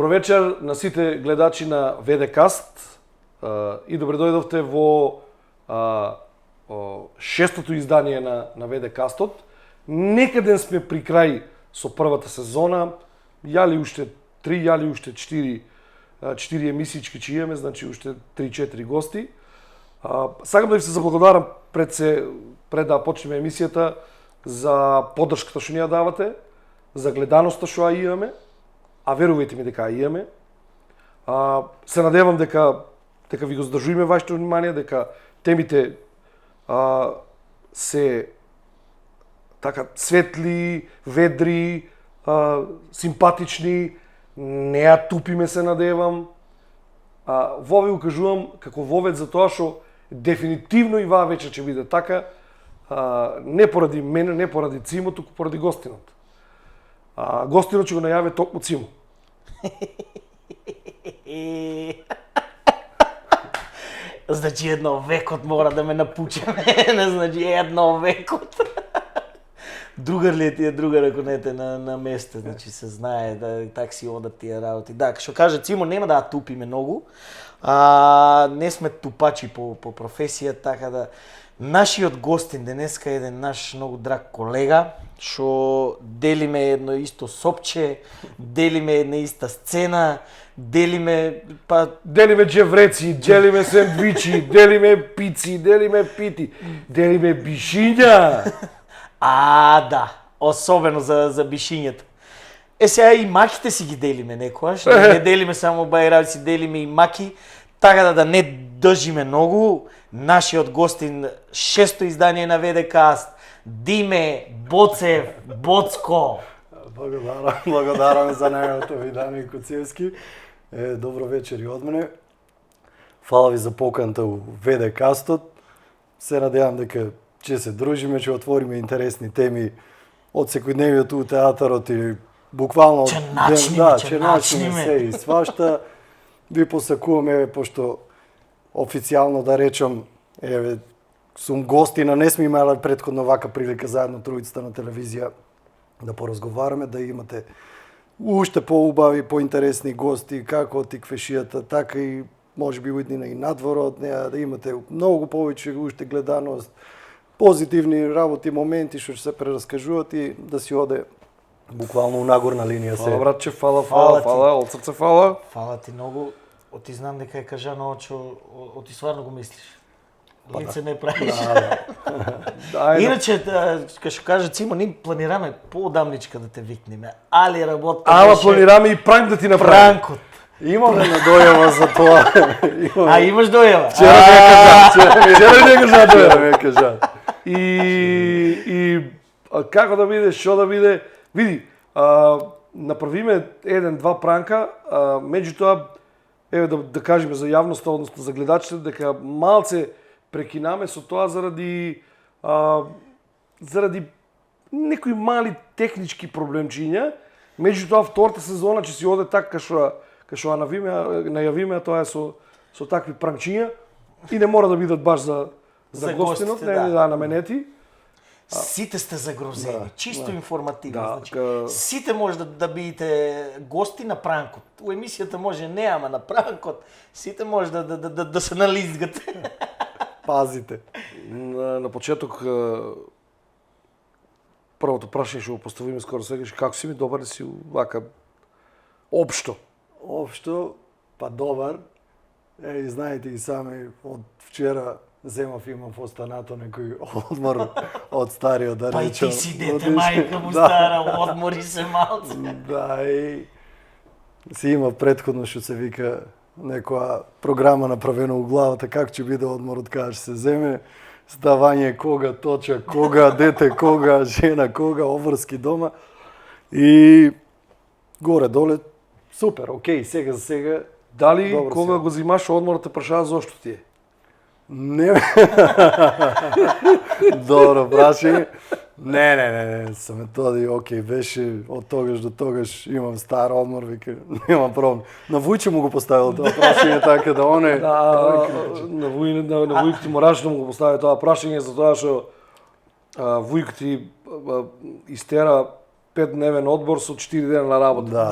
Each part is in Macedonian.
Добро вечер на сите гледачи на ВД-каст и добре дојдовте во шестото издание на ВД-кастот. Некаден сме при крај со првата сезона, јали уште 3, јали уште 4 емисиички че имаме, значи уште 3-4 гости. Сакам да ви се заблагодарам пред да почнеме емисијата за поддршката што ни ја давате, за гледаноста што ја имаме, а верувајте ми дека ја имаме. Се надевам дека ви го задржуваме вашето внимание, дека темите се така светли, ведри, симпатични, не ја тупиме, се надевам. Во ви укажувам како вовет за тоа што дефинитивно и ваа вечер ќе биде така, не поради мене, не поради Цимо, туку поради гостинот. Гостинот ќе го најави токму Цимо. Значи едно векот мора да ме напучеме, значи едно векот. Другар ли е тие другар ако не те на место, значи се знае да так си одат тие работи. Да, што каже Цимо, нема да ја тупиме многу. Не сме тупачи по професија, така да нашиот гостин денеска е еден наш многу драг колега, што делиме едно исто сопче, делиме една иста сцена, делиме джевреци, делиме сендвичи, делиме пици, делиме пити, делиме бишиња. Да, особено за бишињата. Сега и маките си ги делиме некојаш, не делиме само бајрави, си делиме и маки, така да не држиме многу. Нашиот гостин, шесто издание на ВД-каст, Диме Боцев, Боцко. Благодарам за најавото ви, Дами Коцевски. Добро вечер и од мене. Фала ви за поканата у ВД-кастот. Се надевам дека ќе се дружиме, ќе отвориме интересни теми од секојдневието у театарот и буквално ќе начниме се и свашта. Ви посакуваме, пошто официјално да речам, сум гостина, не сме имале претходно вака прилика заедно тројцата на телевизија да поразговараме, да имате уште поубави, поинтересни гости, како од тиквешијата, така и можеби уиднина и надвор од неа, да имате многу повеќе уште гледаност, позитивни работи, моменти што ќе се прераскажуваат и да си оде буквално у нагорна линија се. Фала, братче, фала, од срце фала. Фала ти многу. Оти знам дека е кажано што оти стварно го мислиш. Лице не правиш. Иначе, кај што каже Цимо, ние планираме поодамничка да те викнеме. Али работа Ама планираме и пранк да ти направиме. Пранкот. Имаме надојава за тоа. Имаш дојава? Вчера ми е кажа. И како да биде, што да биде, види, направиме 1-2 пранка, меѓутоа, еве да кажеме за јавноста, односно за гледачите, дека малце прекинаме со тоа заради некои мали технички проблемчиња. Меѓутоа, втората сезона ќе си оде така кај што најавиме, тоа е со такви пранкчиња и не мора да бидат баш за гостинот, не да наменети. Сите сте загрозени, чисто информативно. Значи, сите може да бидете гости на пранкот. У емисијата може не, ама на пранкот сите може да се нализгате. Пазите. На почеток првото прашање што го поставиме скоро сега, како си ми, добар ли си вака општо? Општо, па добар. И знаете и сами, од вчера имав останато некој одмор од стариот, да речем. Па и ти си дете, мајка му стара, одмори се малце. Да, и си има предходно што се вика некоја програма направена у главата, како ќе биде одморот, кога ќе се земе, ставање кога, точак кога, дете кога, жена кога, обврски дома. И горе-доле, супер, окей, сега за сега. Дали кога го зимаш одморот те прашава зошто ти е? Не. Добро прашање. Не, со методи, окей, беше од тогаш до тогаш имам стар одмор, вика, нема проблем. На Вујче му го поставил тоа прашање, така да оне... На Вујк ти мораш да му го постави тоа прашање, затоа што Вујк ти истера 5-дневен одбор со 4 дена на работа. Да.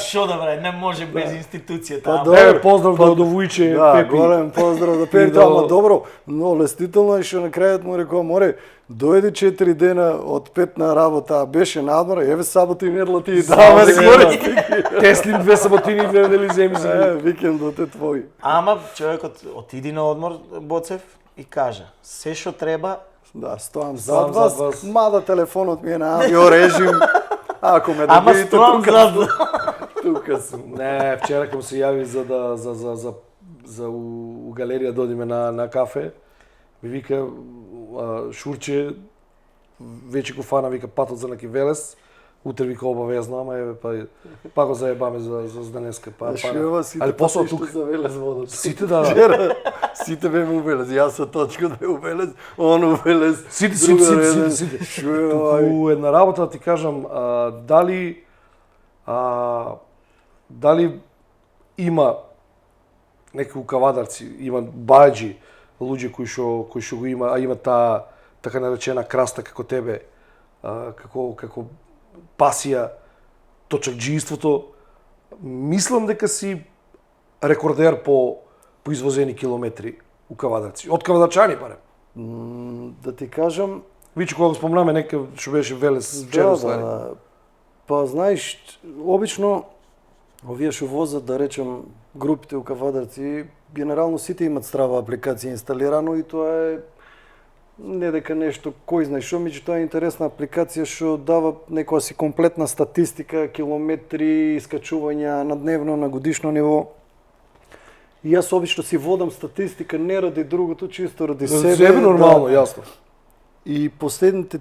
Шо да бре, не може без институција Па таа. добро. Поздрав до Вујче, Да, Пепи. голем поздрав да Пепи, до- ама добро, но лестително е што на крајот му рекол, море, дојди 4 дена од 5 на работа, а беше надмор, еве сабота и недела ти даваме да говориш. Теслим 2 саботини, 2 недели земи за Викендот е твој. Ама човекот отиди на одмор, Боцев, и кажа, се што треба, Да, стоам Стоам зад вас, зад вас. мада телефонот ми е на авиорежим. Ако ме да ама видите стоам зад. тука сум. Не, вчера кога се јави за у галерија додиме на кафе, ми вика Шурче веќе го фана, вика патот за Наки Велес. Утре вика обавезно, ама еве па го заебаме за денеска, па. Шива сите Али после патишта тук за Велес водат. сите да. Вчера сите беме у Велес, јас со точка да е у Велес, он у Велес. Сите. Шива, Туку една работа да ти кажам, дали има некои укавадарци, има баџи, луѓе кои што го има, а има таа така наречена краста како тебе, како пасија, точакџиството, мислам дека си рекордер по извозени километри укавадарци. Од кавадарчани барем. Да ти кажам, Виче кога го спомнаме нека што беше Велес вчера ствари. Па знаеш, обично овие што возат, да речем, групите укавадарци, генерално сите имат Strava апликација инсталирано и тоа е не дека нешто кој знае што, меѓутоа е интересна апликација што дава некоја си комплетна статистика, километри, искачувања на дневно, на годишно ниво. И јас обично си водам статистика не ради другото, чисто ради себе. Себе нормално, јасно. И последните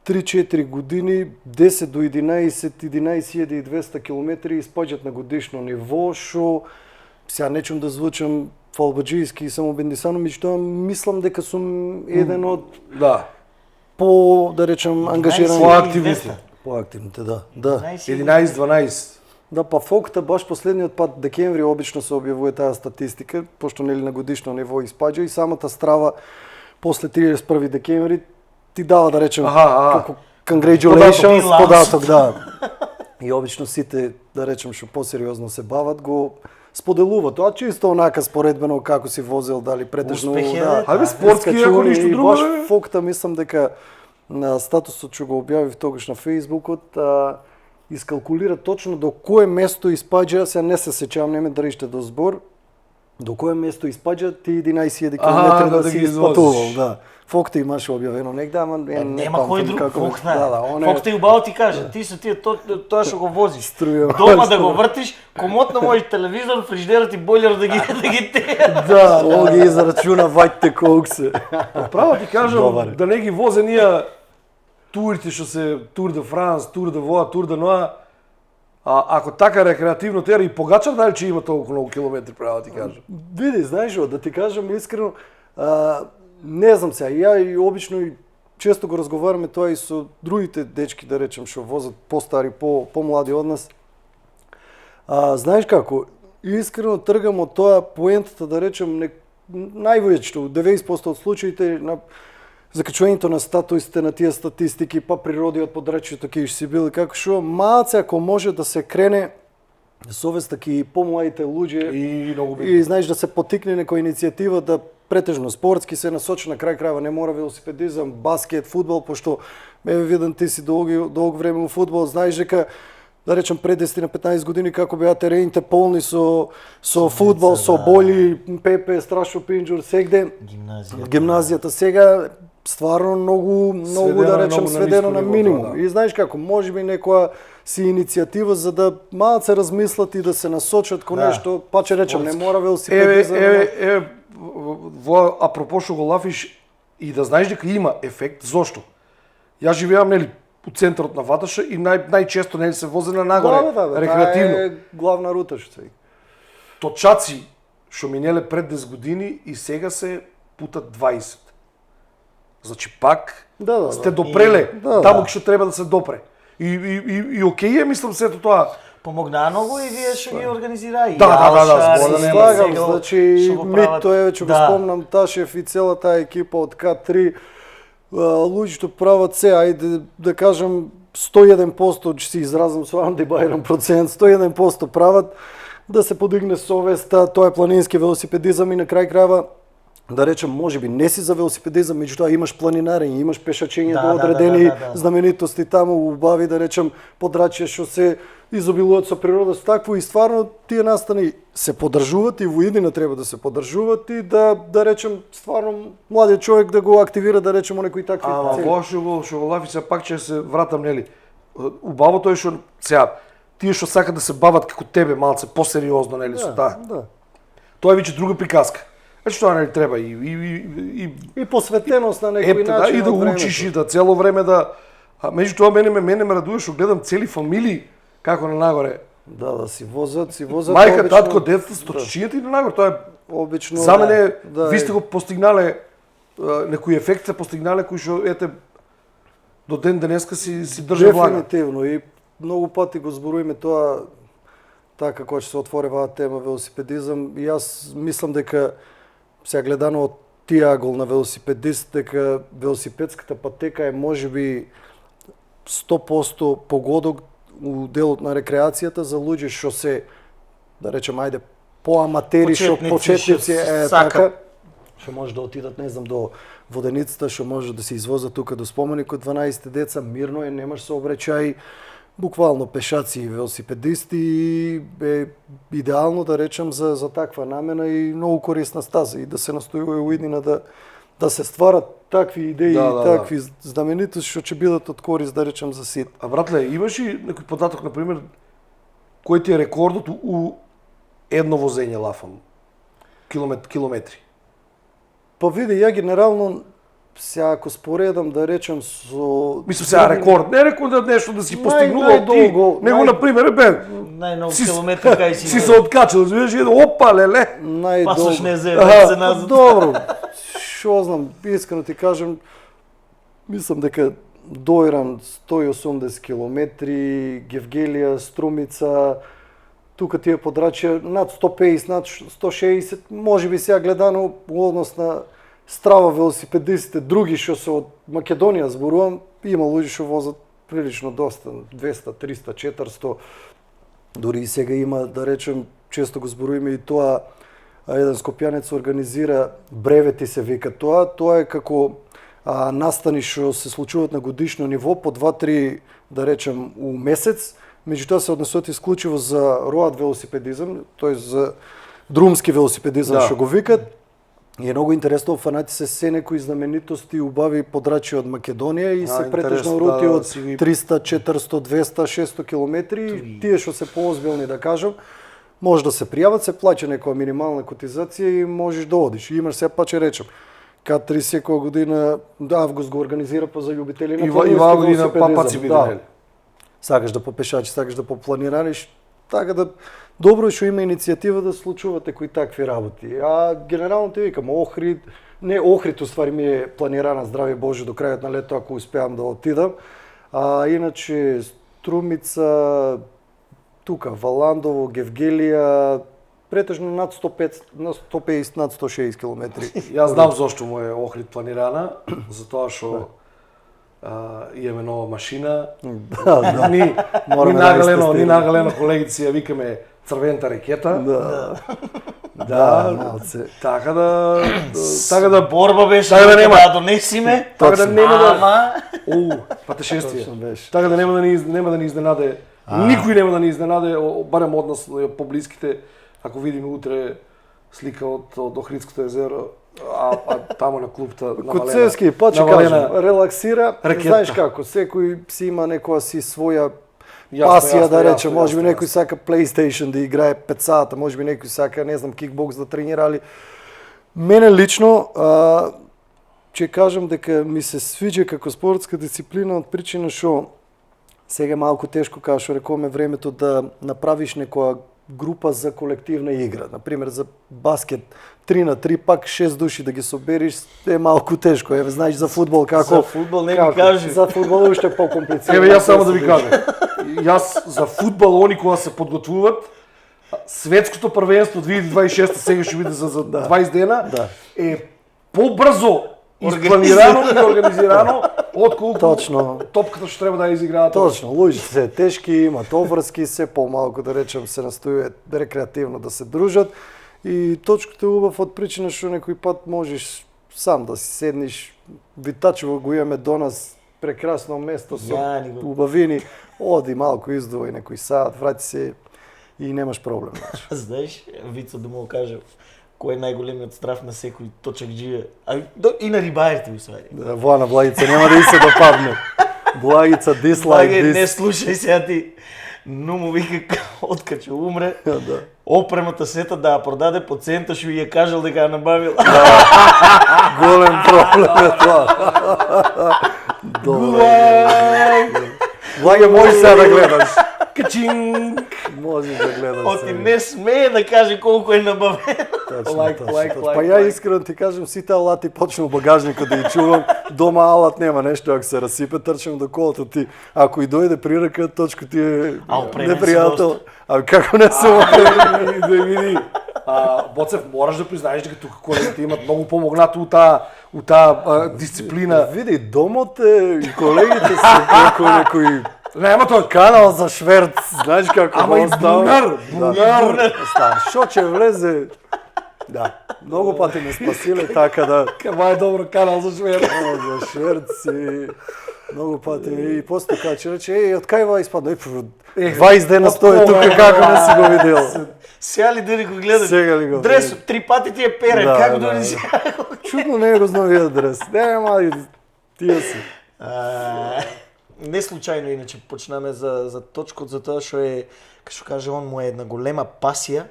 3-4 години 10 до 11.200 километри испаѓат на годишно ниво, што сега нечем да звучам фалбаџијски и самобендисано, меѓутоа мислам дека сум еден од Да. да речем, ангажирани. Поактивните, да. 11-12. Да, па фокта баш последниот пат декември обично се објавува таа статистика, пошто нели на годишно ниво испаѓа и самата Strava после 31 декември ти дава да речем како congratulations податок, да. И обично сите да речем што посериозно се бават го споделува тоа чисто онака споредбено како си возел, дали претежно да. Ајде спортски ако ништо друго. Баш фокта мислам дека на статусот што го објавив тогаш на Фејсбукот, искалкулира точно до кое место испаѓа, сега не се сеќавам, нема дали ще до збор, до кое место испаѓа ти 11.000 км да си испатувал, да. Фокта имаше објавено негде, ама нема кој друг Фокта. Да, Фокта и убаво ти каже, ти со тие тоа што го возиш. Струја. Дома да го вртиш, комотно можеш телевизор, фрижидерот и бојлер да ги теја. Да, он ги израчуна вајте колку се. Право ти кажам, Добар. да не ги возе ние турите што се Тур де Франс, Тур де Воа, Тур де Ноа, ако така рекреативно тера и Погачар, дали че има толку многу километри, право ти кажам. Види, знаеш, да ти кажам искрено, не знам сега, ја и обично и често го разговараме тоа и со другите дечки, да речем, што возат постари, помлади од нас. Знаеш како, искрено тргам од тоа поентата, да речем, највеќе, 90% од случаите на закачувањето на статусите на тие статистики, па природиот подрачјето кај си бил и како што, малце ако може да се крене со овие таки помладите луѓе И многу битно. и знаеш да се потикне некоја иницијатива да претежно спортски се насочи на крај крајва, не мора велосипедизам, баскет, фудбал, пошто еве видам ти си долго време во фудбал, знаеш дека да речем пред 10 на 15 години како беа терените полни со фудбал, со боли, Пепе, Страшо Пинџур, сегде. Гимназијата сега стварно многу да речем сведено на минимум. И знаеш како, можеби некоја си иницијатива за да малце размислат и да се насочат кон нешто, па ќе речем не мора велосипедизам. Еве, во апропо што го лафиш и да знаеш дека има ефект, зошто? Јас живеам нели у центарот на Ваташа и најчесто нели се возе на нагоре рекреативно. Тоа е главна рута што се. Точаци што минеле пред 10 години и сега се пута 20. Значи пак сте допреле таму што треба да се допре. И окей е, мислам сето тоа. Помогнаа многу и вие што ги организираа. Да, збор да слагам, значи Мито е, ќе го спомнам, Ташев и целата екипа од К3, луѓе што прават се, ајде да кажам, 101% ќе се изразам со антибајрам процент, 101% прават да се подигне совеста, тоа е планински велосипедизам и на крај крајва да речем, можеби не си за велосипедизам, меѓутоа имаш планинарење, имаш пешачење до одредени знаменитости таму, убави, да речем, подрачја што се изобилуваат со природа, со такво и стварно тие настани се поддржуваат и во иднина треба да се поддржуваат и да речем стварно младиот човек да го активира, да речем, некои такви цели. Ама што го лафица пак ќе се вратам, нели? Убавото е што сега тие што сакаат да се бават како тебе малце посериозно, нели, со таа. Да. Тоа е веќе друга приказка. Значи тоа нели треба и посветеност на некој начин и да учиш и да цело време да меѓутоа мене ме радува што гледам цели фамилии како на нагоре. Да си возат. Мајка, обично, татко, деца, стотчијата и на нагоре, тоа е обично. За мене ви сте го постигнале некој ефект се постигнале кој што ете до ден денеска си држи влага. Дефинитивно и многу пати го зборуваме тоа така кога ќе се отвори оваа тема велосипедизам и јас мислам дека сега гледано од тие агол на велосипедист дека велосипедската патека е можеби 100% погодок у делот на рекреацијата за луѓе што се, да речем, ајде, поаматери, што почетници така, што може да отидат, не знам, до воденицата, што може да се извозат тука до споменикот 12 деца, мирно е, немаш сообраќај, буквално пешаци и велосипедисти и е идеално, да речем, за таква намена и многу корисна стаза и да се настојува у иднина да се стварат такви идеи и такви знаменитости што ќе бидат од корист, да речем, за сите. А братле, имаш ли некој податок, на пример, кој ти е рекордот у едно возење лафам? Километри? Па види, ја генерално сега ако споредам, да речем, со... Мислам сега рекорд, не рекорд нешто да си постигнувал ти, него на пример најмногу километри кај си. Си се откачал, знаеш, опа леле. Пасош не зема се назад. Добро. Шо знам, искрено ти кажем, мислам дека доирам 180 километри, Гевгелија, Струмица, тука тие подрачја над 150, над 160, можеби сега гледано во однос на Страва велосипедистите, други што се од Македонија зборувам, има луѓе што возат прилично доста, 200, 300, 400, дури и сега има, да речем, често го зборуваме и тоа, еден скопјанец организира бревети се вика тоа е како настани што се случуваат на годишно ниво, по 2-3, да речем, у месец, меѓутоа се однесуваат исклучиво за роад велосипедизам, тој за друмски велосипедизам што го викат. И е многу интересно, фанати се некои знаменитости убави подрачи од Македонија и се претежно рути од 300, 400, 200, 600 километри. Тие што се поозбилни, да кажам, може да се пријават, се плаќа некоја минимална котизација и можеш да одиш. И имаш се па ќе речем, К3 секоја година, август го организира па за љубители на планински велосипедизам. Сакаш да попешачиш, сакаш да попланираш, така да добро е што има иницијатива да случуваат некои такви работи. А генерално ти викам, Охрид уствари ми е планирана, здраве Боже, до крајот на лето, ако успеам да отидам. А иначе Струмица, тука Валандово, Гевгелија, претежно над 150, над 160 километри. Јас знам зошто му е Охрид планирана, затоа што имаме нова машина. Ни нагалено колегите си ја викаме црвената рекета. Малце. Така да борба беше да нема да донесиме. Така да нема да патешествие. Така да нема да ни изненаде. Никој нема да ни изненаде, барем од нас поблиските, ако видиме утре слика од Охридското езеро, а таму на клупта навалена. Коцевски, па ќе кажам, релаксира, знаеш како, секој си има некоја си своја пасија, да речем, можеби некој сака PlayStation да играе 5 сата, можеби некој сака, не знам, кикбокс да тренира, али мене лично ќе кажам дека ми се свиѓа како спортска дисциплина од причина што сега малку тешко, како што рековме, времето да направиш некоја група за колективна игра. Например, за баскет 3 на 3, пак 6 души да ги собериш е малку тешко. Еве, знаеш за фудбал како... За фудбал не ми кажи. За фудбал уште е по-комплицирано. Еве, јас само да ви кажам. Јас за фудбал, они кога се подготвуваат, светското првенство 2026 сега ќе биде за 20 дена, е побрзо испланирано и организирано, отколку Точно. топката што треба да ја изиграат. Точно, луѓето се тешки, имат обврски, се помалку да речем се настојуваат рекреативно да се дружат и точката е убав од причина што некој пат можеш сам да си седнеш. Витачево го имаме до нас прекрасно место со Јани го. убавини, оди малку издувај некој саат, врати се и немаш проблем. Знаеш, Вицо да му кажа кој е најголемиот страф на секој точак живе. И на рибарите усвари. Да, Воана Благица нема да и се допадне. Благица dislike Благе, не this. слушај сега ти. Но му вика откако ќе умре, Да. опремата сета да ја продаде по цента што ја кажал дека ја набавил. Голем проблем е тоа. Добре. Благе, можеш сега да гледаш. Качинг! Можеш да гледаш. Оти сега. не смее да каже колку е набавен. Точно, Лайк, точно, лайк, точно. лайк, Па ја лайк. искрено ти кажам, сите алати почнав у багажникот да ги чувам. Дома алат нема нешто, ако се расипе, трчам до колото ти. Ако и дојде прирака, точка ти е А, опремен си непријател. доста. А како не се опремен? Да види. Боцев, мораш да признаеш дека тука колегите имат многу помогнато у таа дисциплина. Види, домот е и колегите се како некој Нема тоа. канал за шверц, знаеш како Ама и остава. бунар, бунар. Што ќе влезе? Да, многу пати ме спасиле, така да Кава е добро канал за швер. за шверц и многу пати и после така че рече, од кај ва испадна? 20 дена стои тука, како не си го видел. Сега ли дали го гледаш? Сега ли го Дресо, гледам? 3 пати ти е перен, Да, како да, дори да. си? Чудно не го знам вие дрес. Нема, и тие си. Не случајно иначе почнаме за точкот за тоа што е, како што каже он, му е една голема пасија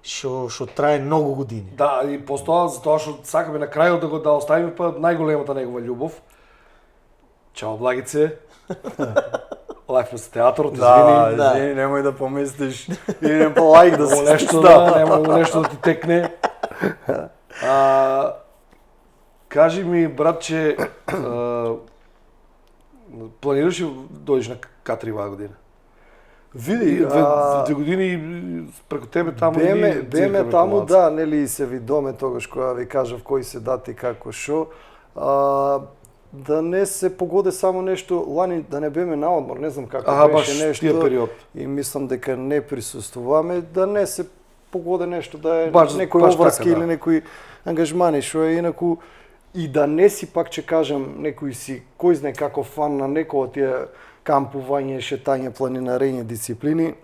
што трае многу години. Да, и постоа за тоа што сакаме на крајот да го да оставиме па најголемата негова љубов. Чао, Благице. Лајф с театарот, Да, извини. да. извини, немој да помислиш. Идем по лайк да Нема се нешто да, нема нешто да ти текне. Кажи ми, братче, планираш ли дојдеш на Катри оваа година? Види, Две години преку тебе таму Беме циркаме таму, помалку. да, нели и се видоме тогаш кога ви кажав кои се дати како шо. Да не се погоде само нешто, лани да не беме на одмор, не знам како Баш беше нешто. тие период. И мислам дека не присуствуваме, да не се погоде нешто, да е Баш некој обврски така, да. или некој ангажмани, што е инаку и да не си пак ќе кажам некој си кој знае како фан на некој од тие кампување, шетање, планинарење дисциплини,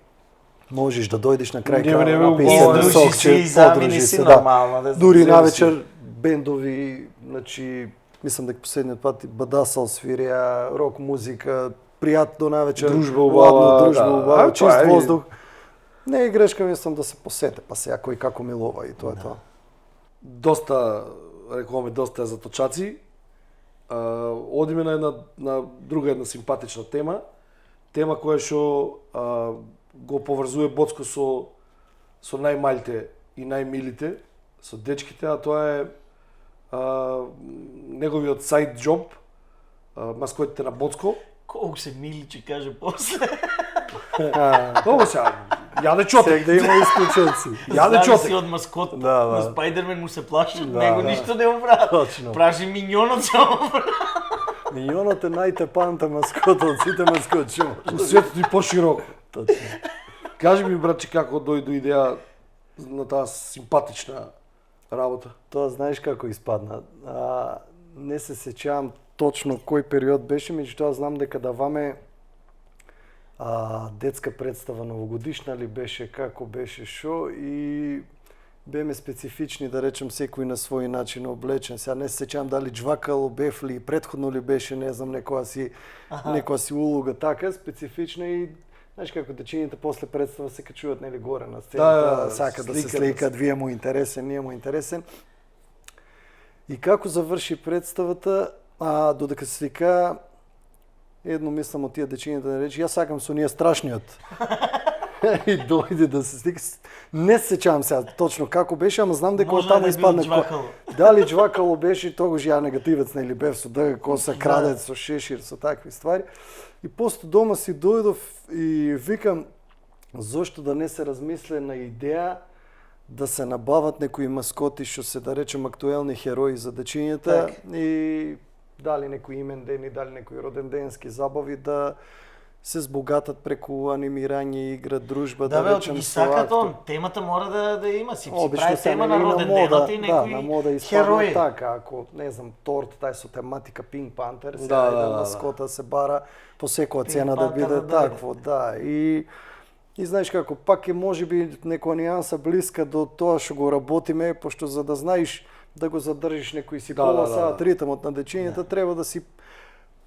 можеш да дојдеш на крај Не, напише убаво е. да Издружи се и замини си нормално. Да, Дури вземи навечер бендови, значи мислам дека последниот пат Бадасал свирија, рок музика, пријатно навечер, Дружба убава, ладно, дружба да. убава, чист тоа е. воздух. Не е грешка, мислам да се посете, па сега кој како милува и тоа е тоа. Доста, рекуваме, доста заточаци. Одиме на друга една симпатична тема. Тема која што го поврзува Боцко со најмалите и најмилите, со дечките, а тоа е неговиот сайд џоб, маскотите на Боцко. Колку се мили, че каже после. Ова сега, јаде чоте. Сек да има исклучоци. Јаде Зависи чоте. од маскот. Да, да. На Спајдермен му се плаши, Да, него да. ништо не му прават. Точно. Пражи миньонот само. Миньонот е најтепанта маскота од сите маскотчи. У светот и пошироко. Точно. Кажи ми, братче, како дојде идеја на таа симпатична работа? Тоа знаеш како испадна. Не се сеќавам точно кој период беше, меѓутоа знам дека даваме детска представа новогодишна ли беше, како беше шо и беме специфични, да речем, секој на свој начин облечен. Сега не се сеќавам дали джвакало бев ли, претходно ли беше, не знам, некоја си улога така, специфична и знаеш како дечините после представа се качуваат нели горе на сцената, Да, сака да се сликат, сликаат, вие му интересен, ние му интересен. И како заврши представата, додека се слика, едно мислам од тие дечиња да не рече, јас сакам со ние страшниот. И дојде да се слика. Не се сеќавам сега точно како беше, ама знам дека Може од таму да е бил испадна. джвакало. Дали джвакало беше, тогаш ја негативец нели бев со ДГ, коса, Да. крадец, со шешир, со такви ствари. И после дома си дојдов и викам, зошто да не се размисле на идеја да се набават некои маскоти што се да речем актуелни херои за дечињата и дали некој имен ден и дали некои роденденски забави да се збогатат преку анимирање, игра, дружба, Да, бе, речем ги со сакат актор. темата мора да има си Обично прави се тема на нели роден мода, денот и да, на мода некои испадна херои. така, ако не знам, торт, тај со тематика Pink Panther, се Да. маскота се бара по секоја Pink цена да Panther биде да дојде. такво, да. И знаеш како, пак е можеби некоја нијанса блиска до тоа што го работиме, пошто за да знаеш да го задржиш некој си пола саат ритмот на дечињата, треба да си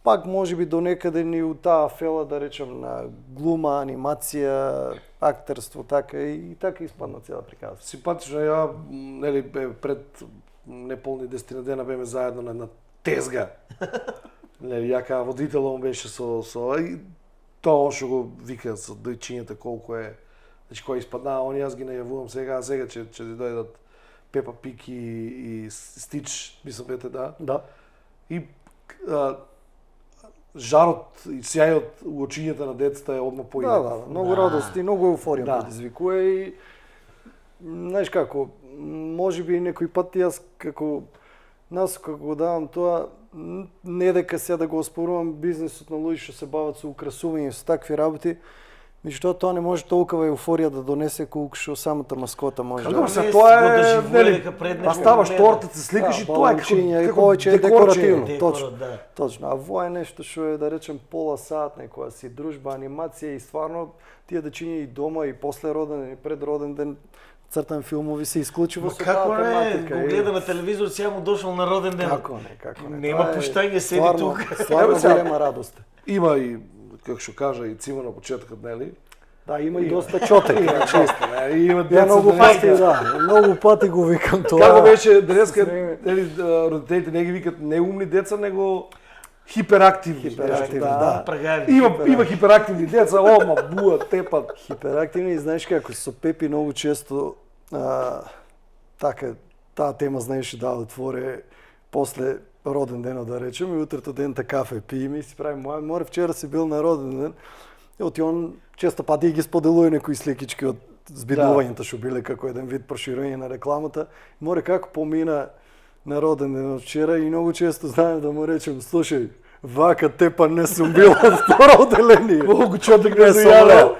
пак можеби до некаде ни у таа фела, да речем, на глума, анимација, актерство, така и така испадна цела приказка. Симпатично, ја, нели, пред неполни 10 дена беме заедно на една тезга. Нели, ја кај водител, он беше со и тоа што го вика со дојчињата колку е, значи кој испаднаа, он јас ги најавувам сега ќе дојдат Пепа Пик и Стич, мислам бете Да. И жарот и сјајот у очињата на децата е одма поиден. Да, многу радост и многу еуфорија Да. предизвикува и знаеш како, можеби некој пат јас како нас како го давам тоа, не дека сега да го оспорувам бизнисот на луѓе што се бават со украсување и со такви работи, меѓутоа тоа не може толкова еуфорија да донесе колку што самата маскота може. Како Да. се Го тоа е, доживува нели, дека пред па него ставаш гледа. тортата, се сликаш и тоа е балончиња и како повеќе е декорче. декоративно. Декорот, Точно. да. Точно. А во е нешто што е, да речем, пола саат некоја си дружба, анимација и стварно тие дечиња и дома и после роден ден и пред роден ден цртан филмови се исклучиво со Како таа не, тематика. го и- гледа на телевизор, сега му дошол на роден ден. Како не. Нема Тоа е пуштање, седи стварно- тука. Стварно Ево сега. голема радост. Има и, како што кажа, и Цима на почетокот, нели? Да, има и доста чотек. Значи, И има ја деца многу пати, денеска. да, многу пати го викам тоа. Како беше денеска, Све- нели, родителите не ги викат неумни деца, него хиперактивни. Хиперактивни, нешто, да. Прагави. Има хиперактивни деца, ома, буат, тепат. Хиперактивни и знаеш како со Пепи многу често така таа тема знаеш да отворе после роден ден да речем и утрето дента кафе пиеме и си прави море вчера си бил на роден ден. И он често пати ги споделува некои сликички од збидувањето што биле како еден вид проширење на рекламата. Море како помина на роден ден од вчера и многу често знаем да му речем слушај вака тепа не сум бил од второ одделение. Колку чотек Не не сум зајавил. бил.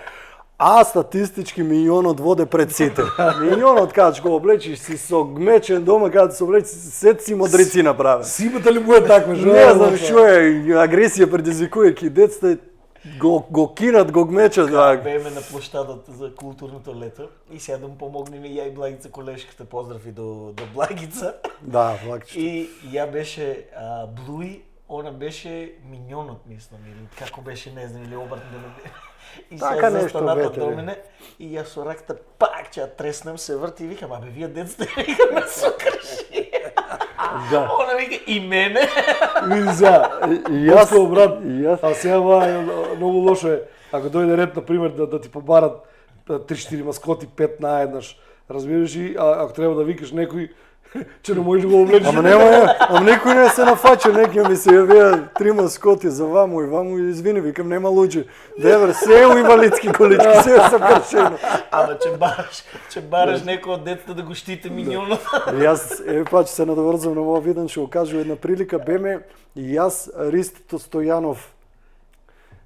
А статистички милионот воде пред сите. Милионот кај го облечиш си со гмечен дома, кај се облечиш сет си модрици направен. Симата ли му е таква? Не знам што е, агресија предизвикувајќи децата го кинат, го гмечат. Беме на площадот за културното лето и сега да му помогнеме ја и Благица колешката, поздрави до Благица. Да, влакчето. И ја беше Блуи, она беше миньонот, мислам, или како беше, не знам, или обратно да не. И Така сега нешто застаната бете, до бе. мене и јас со раката пак ќе ја треснем, се врти и викам, абе вие децата викам ме сокрши. Да. Она вика и мене. Види за, И јас, Пускал, брат. и јас. А сега ова е многу лошо е. Ако дојде ред, например, да ти побарат 3-4 маскоти 5 наеднаш, разбираш и ако треба да викаш некој, че не можеш да го облечеш. Ама некој не се нафача, некој ми се јавија 3 маскоти за ваму и извини, викам нема луѓе. Девер, се у инвалидски колички, се е сокршено. Ама че бараш некој од децата да го штите миньонот. Јас, пак се надоврзам на ова виден, што го кажу една прилика, беме и јас Ристото Стојанов,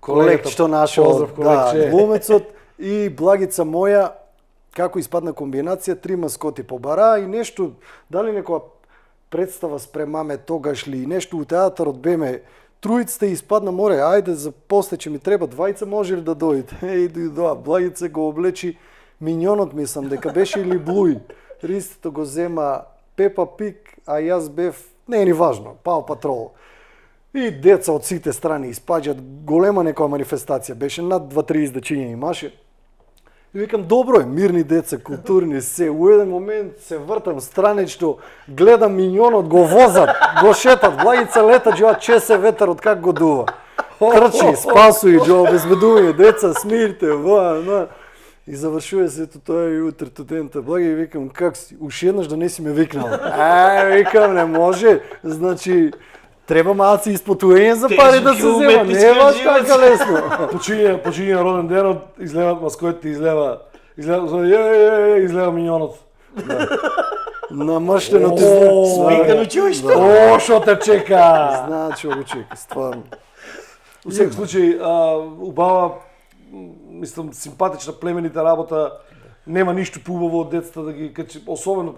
колекчето нашо, поздрав, да, колекче. глумецот и Благица моја, како испадна комбинација, 3 маскоти побара и нешто, дали некоја представа спремаме тогаш ли, нешто у театарот беме, тројцата испадна море, ајде за после че ми треба двајца, може ли да дојде? И доа, Благица го облечи миньонот, мислам дека беше или Блуи. Ристото го зема Пепа Пик, а јас бев, не е ни важно, Пао Патрол. И деца од сите страни испаѓат, голема некоја манифестација, беше над 2-3 издачиња имаше. И викам, добро е, мирни деца, културни, се. У еден момент се вртам страничто, гледам миньонот, го возат, го шетат, Благица лета, джоа чесе ветерот как го дува. Трчи, спасуи, джоа обезбедување, деца, смирте, на. И завршува се тоа и утрето дента. Благи, викам, как си, уши еднаш да не си ме викнал. Викам, не може, значи, треба малци испотуење за пари да се Тежки зема, не е баш уметничка така лесно. Почиња роден денот, излеват маскотите, излева миньонот. Намаштено ти Смекано училиште. О, што те чека? Знаат што го чека, стварно. У секој случај, убава, мислам, симпатична племенита работа, нема ништо поубаво од децата да ги особено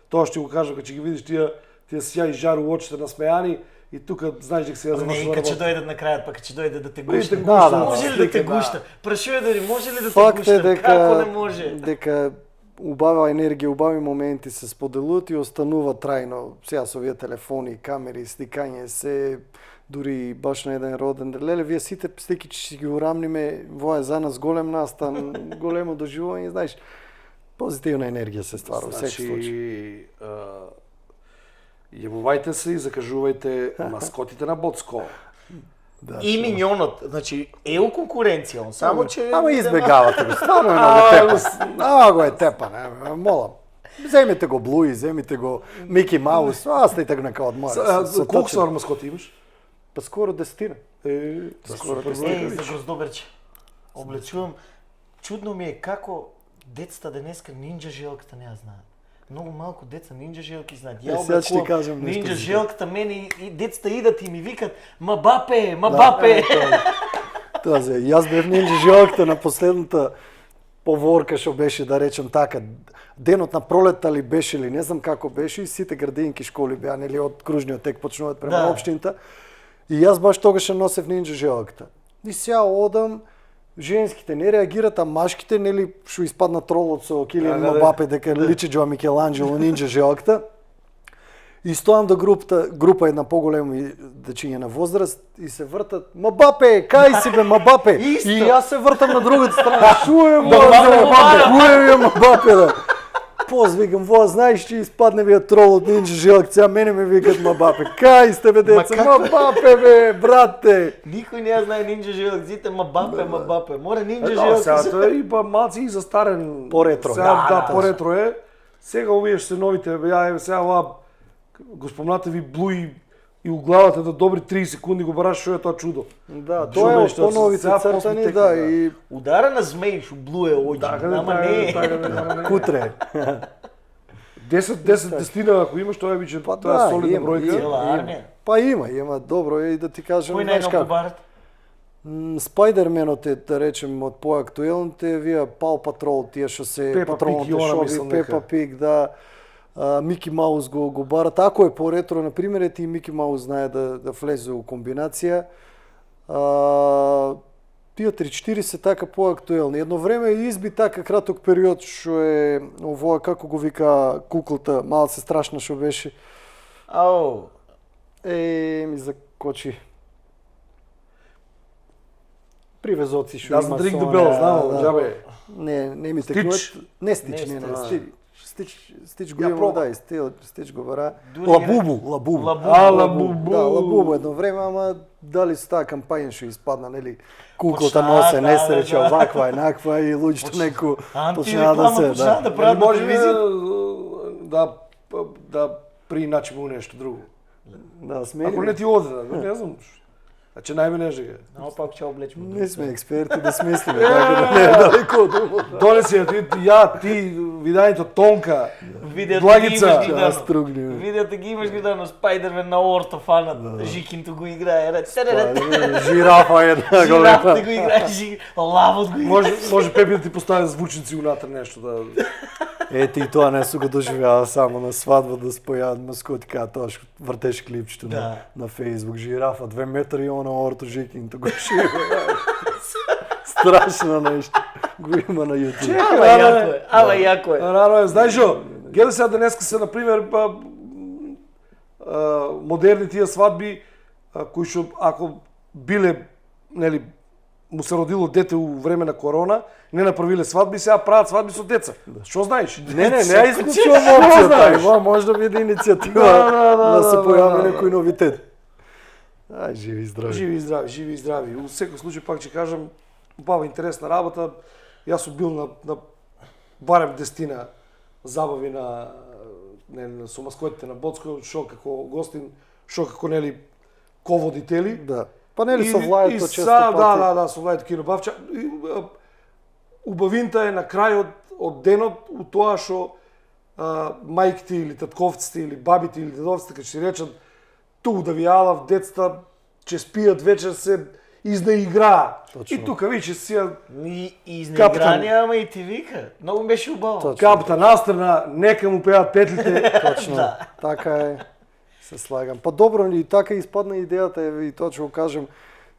тоа што го кажам, кога ќе ги видиш тие сјај и жар у очите насмејани и тука знаеш дека се ја Не, и завршува кога ќе работа. дојдат на крајот, па кога ќе дојде да те Па и гушта. те гушта, да, Може ли да те слика, гушта? Прашува дали може ли да те Факт е гушта? Како не може? дека убава енергија, убави моменти се споделуваат и останува трајно. Сега со овие телефони, камери, сликање, се дури баш на еден роден ден. Леле, вие сите слики ќе си ги урамниме, во е за нас голем настан, големо доживување, знаеш. Позитивна енергија се ствара во секој случај. Јавувајте се и закажувајте маскотите на Боцко. Да, И миньонот, значи у конкуренција, он само че Ама избегавате го, стварно е многу тепан. Много е тепан, молам. Земете го Блуи, земите го Мики Маус, оставите го нека одмора. Колку ствар маскоти имаш? Па скоро 10. Скоро за гроздоберче. Облечувам. Чудно ми е како децата денеска нинџа желката не ја знаат. Многу малку деца нинџа желки знаат. Ја сега ќе ти кажам облечувам нешто нинџа за желката, мене и децата идат и ми викат Мабапе. Тоа зе, јас бев нинџа желката на последната поворка што беше, да речем така, денот на пролетта ли беше ли, не знам како беше, и сите градинки школи беа, нели, од кружниот тек почнуваат према Да. општината. И јас баш тогаш носев нинџа желката. И сега одам, женските не реагираат, а машките, нели, што испадна тролот со Килиан Мбапе, дека личи Џоа Микеланџело нинџа желката. И стоам до група една поголема дечиња на возраст и се вртат: "Мбапе, кај си бе Мбапе?" Исто. И јас се вртам на другата страна. Шуе Мбапе, да. Позвикам, во, знаеш че испадне ви трол од нинџа желк, сега мене ме викат Мбапе. Кај сте бе деца? Мбапе бе, брате. Никој не ја знае нинџа желк, зите Мбапе. Мора нинџа Да, желк. сега тоа е и па малци и застарен. По-ретро. Сега, Да, по-ретро е. Сега овие што се новите, ја сега ова го спомнате ви Блуи и у главата до добри 30 секунди го бараш што е тоа чудо. Да, Чудо тоа е е од што поновите сега цртани, после да, текна, и Удара на змеј шу блуе оѓи. Ама не. кутре. 10 дестина ако имаш тоа е Па тоа да, е солидна има, бројка. Цела армија. Па има добро е и да ти кажам, Кој знаеш најнов како. побарат? Спајдерменот е, да речем, од поактуелните, вие Пау Патрол, тие што се Пепа патролните Пиг и она, шоби, мислам, Пепа дека. Пиг, да, Мики Маус го барат. Ако е по-ретро, например, ети и Мики Маус знае да влезе у комбинација. Тие 3-4 се така поактуелни. Едно време изби така краток период што е овоа, како го вика куклата, малце страшна што беше. Ау. Ми закочи. Привезоци што Doesn't има ring the со bell, она, знам, да. џабе. Не ми Стич? текнуваат. Не Стич, Не не, Стич. Стич го Ја има, проба. да, Стич го бара. Дури Лабубу. Лабубу. Да, Лабубу едно време, ама дали со таа кампања што испадна, нели? Куклата Почнаа, носе да, несреќа, да. оваква, еднаква и луѓето неку почнаа да Антиреклама се, почнаа да. да прават на Може телевизија. да приначимо нешто друго. Да, смели. Ако не ти оде, не знам. Значи најме не жега. Но пак ќе облечеме. Не сме експерти да смислиме, така да не е далеко од ovo. Донеси ја, ти, видањето Тонка, Видеото ги Благица. имаш ги Да, дано. стругни. Видеото ги имаш ги дано, Спајдермен на ортофанат. Жикинто го играе. Жирафа една Жирафте голема. го играе, лавот го играе. може Пепи да ти постави звучници унатре нешто да. Ете и тоа не су го доживеа само на свадба да спојаат маскоти, кај тоа што вртеш клипчето Да. на Facebook. Жирафа 2 метри и она орто жикинто го шива. Страшно нешто. Го има на YouTube. Ама јако е. Рано е. Знаеш што? Гледа сега денеска се, например, модерни тие свадби, кои што ако биле, нели, му се родило дете у време на корона, не направиле свадби, сега прават свадби со деца. Што знаеш? Не ја исклучувам опцијата. Има може да биде иницијатива да се појави некој новитет. Ај, живи и здрави. Живи и здрави. У секој случај пак ќе кажам, бава интересна работа. Јас сум бил на барем 10 забави со маскотите на Боцко, шо како гостин, шо како нели ководители. Да. Па нели со влајето често пати. Да, со влајето кино бавча. Убавинта е на крајот од денот у тоа што мајките или татковците или бабите или дедовците кога ќе речат ту да ви алав децата ќе спијат вечер се изнаиграа. И тука веќе си И изнеиграни, ама и ти вика. Многу ми беше убаво. капта настрана, нека му пеат петлите. Точно. Така е. Се слагам. Па добро, и така испадна идејата, и тоа ќе го кажем,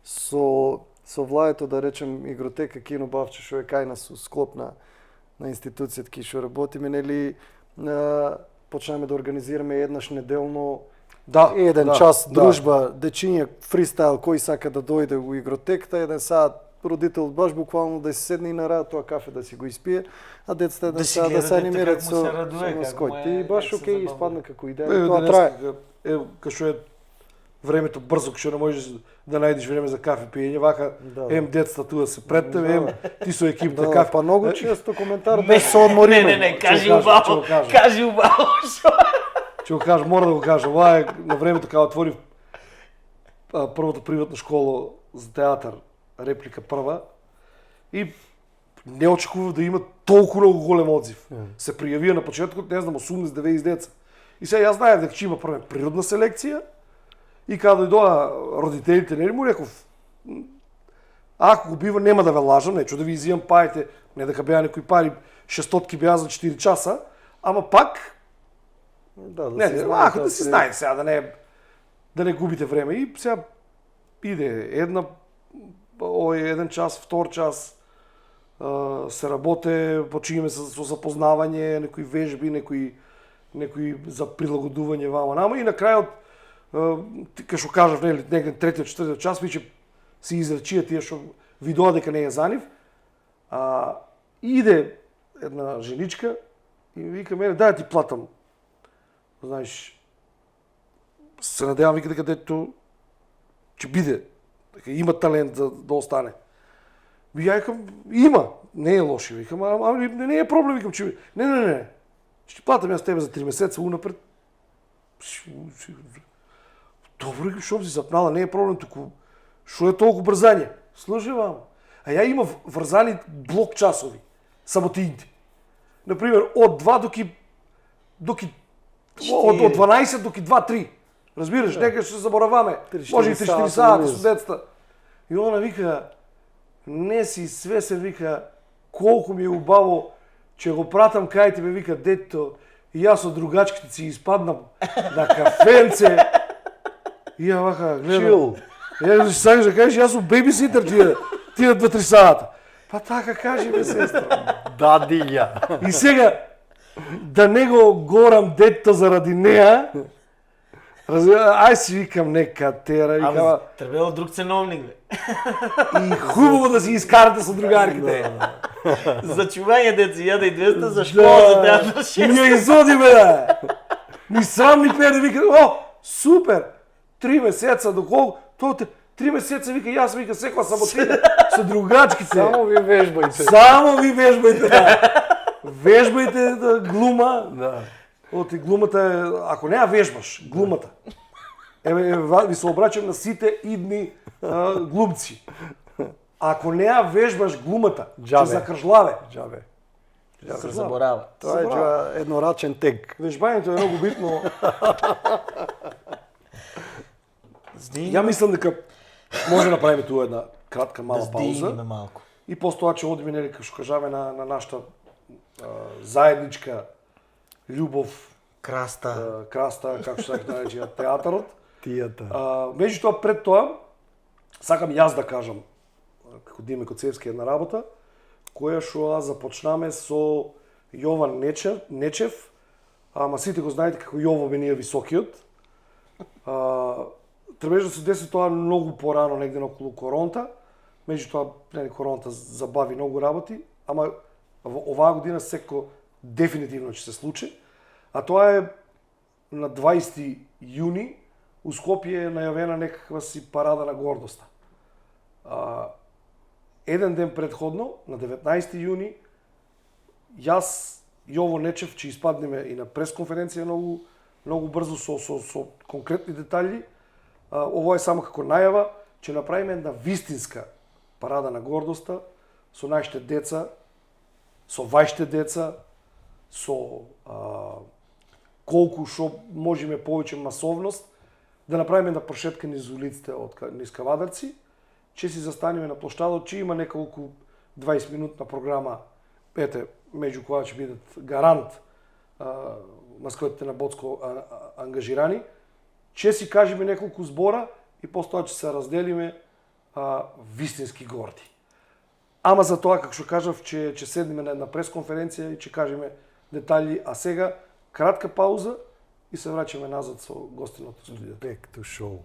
со влаето, да речем, Игротека Кино Бавче, што е кај нас со склоп на институцијата ки што работиме, нели, почнеме да организираме еднаш неделно еден час дружба, дечиња фристайл, кој сака да дојде у Игротеката, еден саат родител баш буквално да си седне и на рад тоа кафе да си го испие, а децата еден саат да се анимираат со маскоти. И баш окей, испадна како идеја, тоа трае. Кај што е времето брзо, кај што не можеш да најдеш време за кафе пиење, вака децата туа се пред тебе, ти со екипта кафе. Па многу често коментар да се одмориме. Не, кажи убаво. Кажи убаво. Ќе го кажам, мора да го кажам. Ова е на времето кога отворив првата приватна школа за театар, реплика прва, и не очекував да има толку многу голем одзив. Се пријавија на почетокот, не знам, 80-90 деца. И сега јас знаев дека ќе има прва природна селекција, и кога дојдоа родителите, нели му реков, ако го бива, нема да ве лажам, нечу да ви изијам паите, не дека беа некои пари, 600 беа за 4 часа, ама пак, да си знае сега, да не губите време. И сега иде еден час, втор час, се работе, почињаме со запознавање, некои вежби, некои за прилагодување вама нама, и на крајот, кај што кажав, негде третиот, четвртиот час, виќе се изречија тие што видоа дека не е за нив, иде една женичка и вика мене, дај ти платам. Знаеш, се надевам, вика дека детето ќе биде, дека има талент да остане. Ја викам, има, не е лошо, викам, ама не е проблем, викам, че не. Ќе платам јас тебе за 3 месеца унапред. Добро, викам, шо си запнала, не е проблем туку. Шо е толку брзање? Слушај вам. А ја има врзани блок часови, саботините. Например, од 2 од 12 доки 2-3. Разбираш, нека што се забораваме. Може и 3-4 сата со децата. И она вика, не си свесен, вика, колку ми е убаво, че го пратам кај тебе, вика, детето, и јас со другачките си испаднам на кафенце. И ја вака гледам. Ја сакаш да кажеш, јас сум бебиситер тие 2-3 сата. Па така кажи ме, сестра. Дадиља. И сега, да не го горам детето заради неа, ај си викам нека тера, викам. Требало друг ценовник, бе. И хубаво да си искарате со другарките. За чување деца 1200, за школа за театар 600. Ние изодиме, да. Ни срам ни педе, вика, супер, 3 месеца, доколку, 3 месеца, вика, јас, вика, секоја саботина со другачките. Само ви вежбајте. Да. Вежбајте да глума. Да. Оти глумата е, ако не ја вежбаш, глумата. Ви се обраќам на сите идни глумци. Ако не ја вежбаш глумата, ќе закржлаве. Джабе. Се заборава. Тоа е еднорачен тег. Вежбањето е многу битно. Ја мислам дека може да направиме туа една кратка мала пауза. И постоја ќе одиме, нели, како што кажаме, на нашата заедничка љубов, краста, како што се нарече театарот. Тијата. Меѓутоа, пред тоа, сакам јас да кажам, како Диме Коцевски, една работа, која што започнаме со Јован Нечев, ама сите го знаете како Јово ми ние високиот. Требаше да се деси тоа многу порано, негде околу короната, меѓутоа, короната забави многу работи, ама оваа година секако дефинитивно ќе се случи, а тоа е на 20 јуни у Скопје е најавена некаква си парада на гордоста. Еден ден предходно, на 19 јуни, јас, Јово Нечев, ќе испаднеме и на пресконференција многу брзо со конкретни детали. Ово е само како најава, ќе направиме една вистинска парада на гордоста со нашите деца, со вашите деца, со колку што можеме повеќе масовност, да направиме една прошетка низ улиците низ Кавадарци, ќе си застанеме на плоштадот, ќе има неколку 20 минутна програма, меѓу која ќе бидат гарант маскотите на Боцко ангажирани, ќе си кажеме неколку збора и постоја ќе се разделиме вистински горди. Ама за тоа, како што кажав, ќе седнеме на една пресконференција и ќе кажеме детали, а сега кратка пауза и се враќаме назад со гостиното студио. Back to show.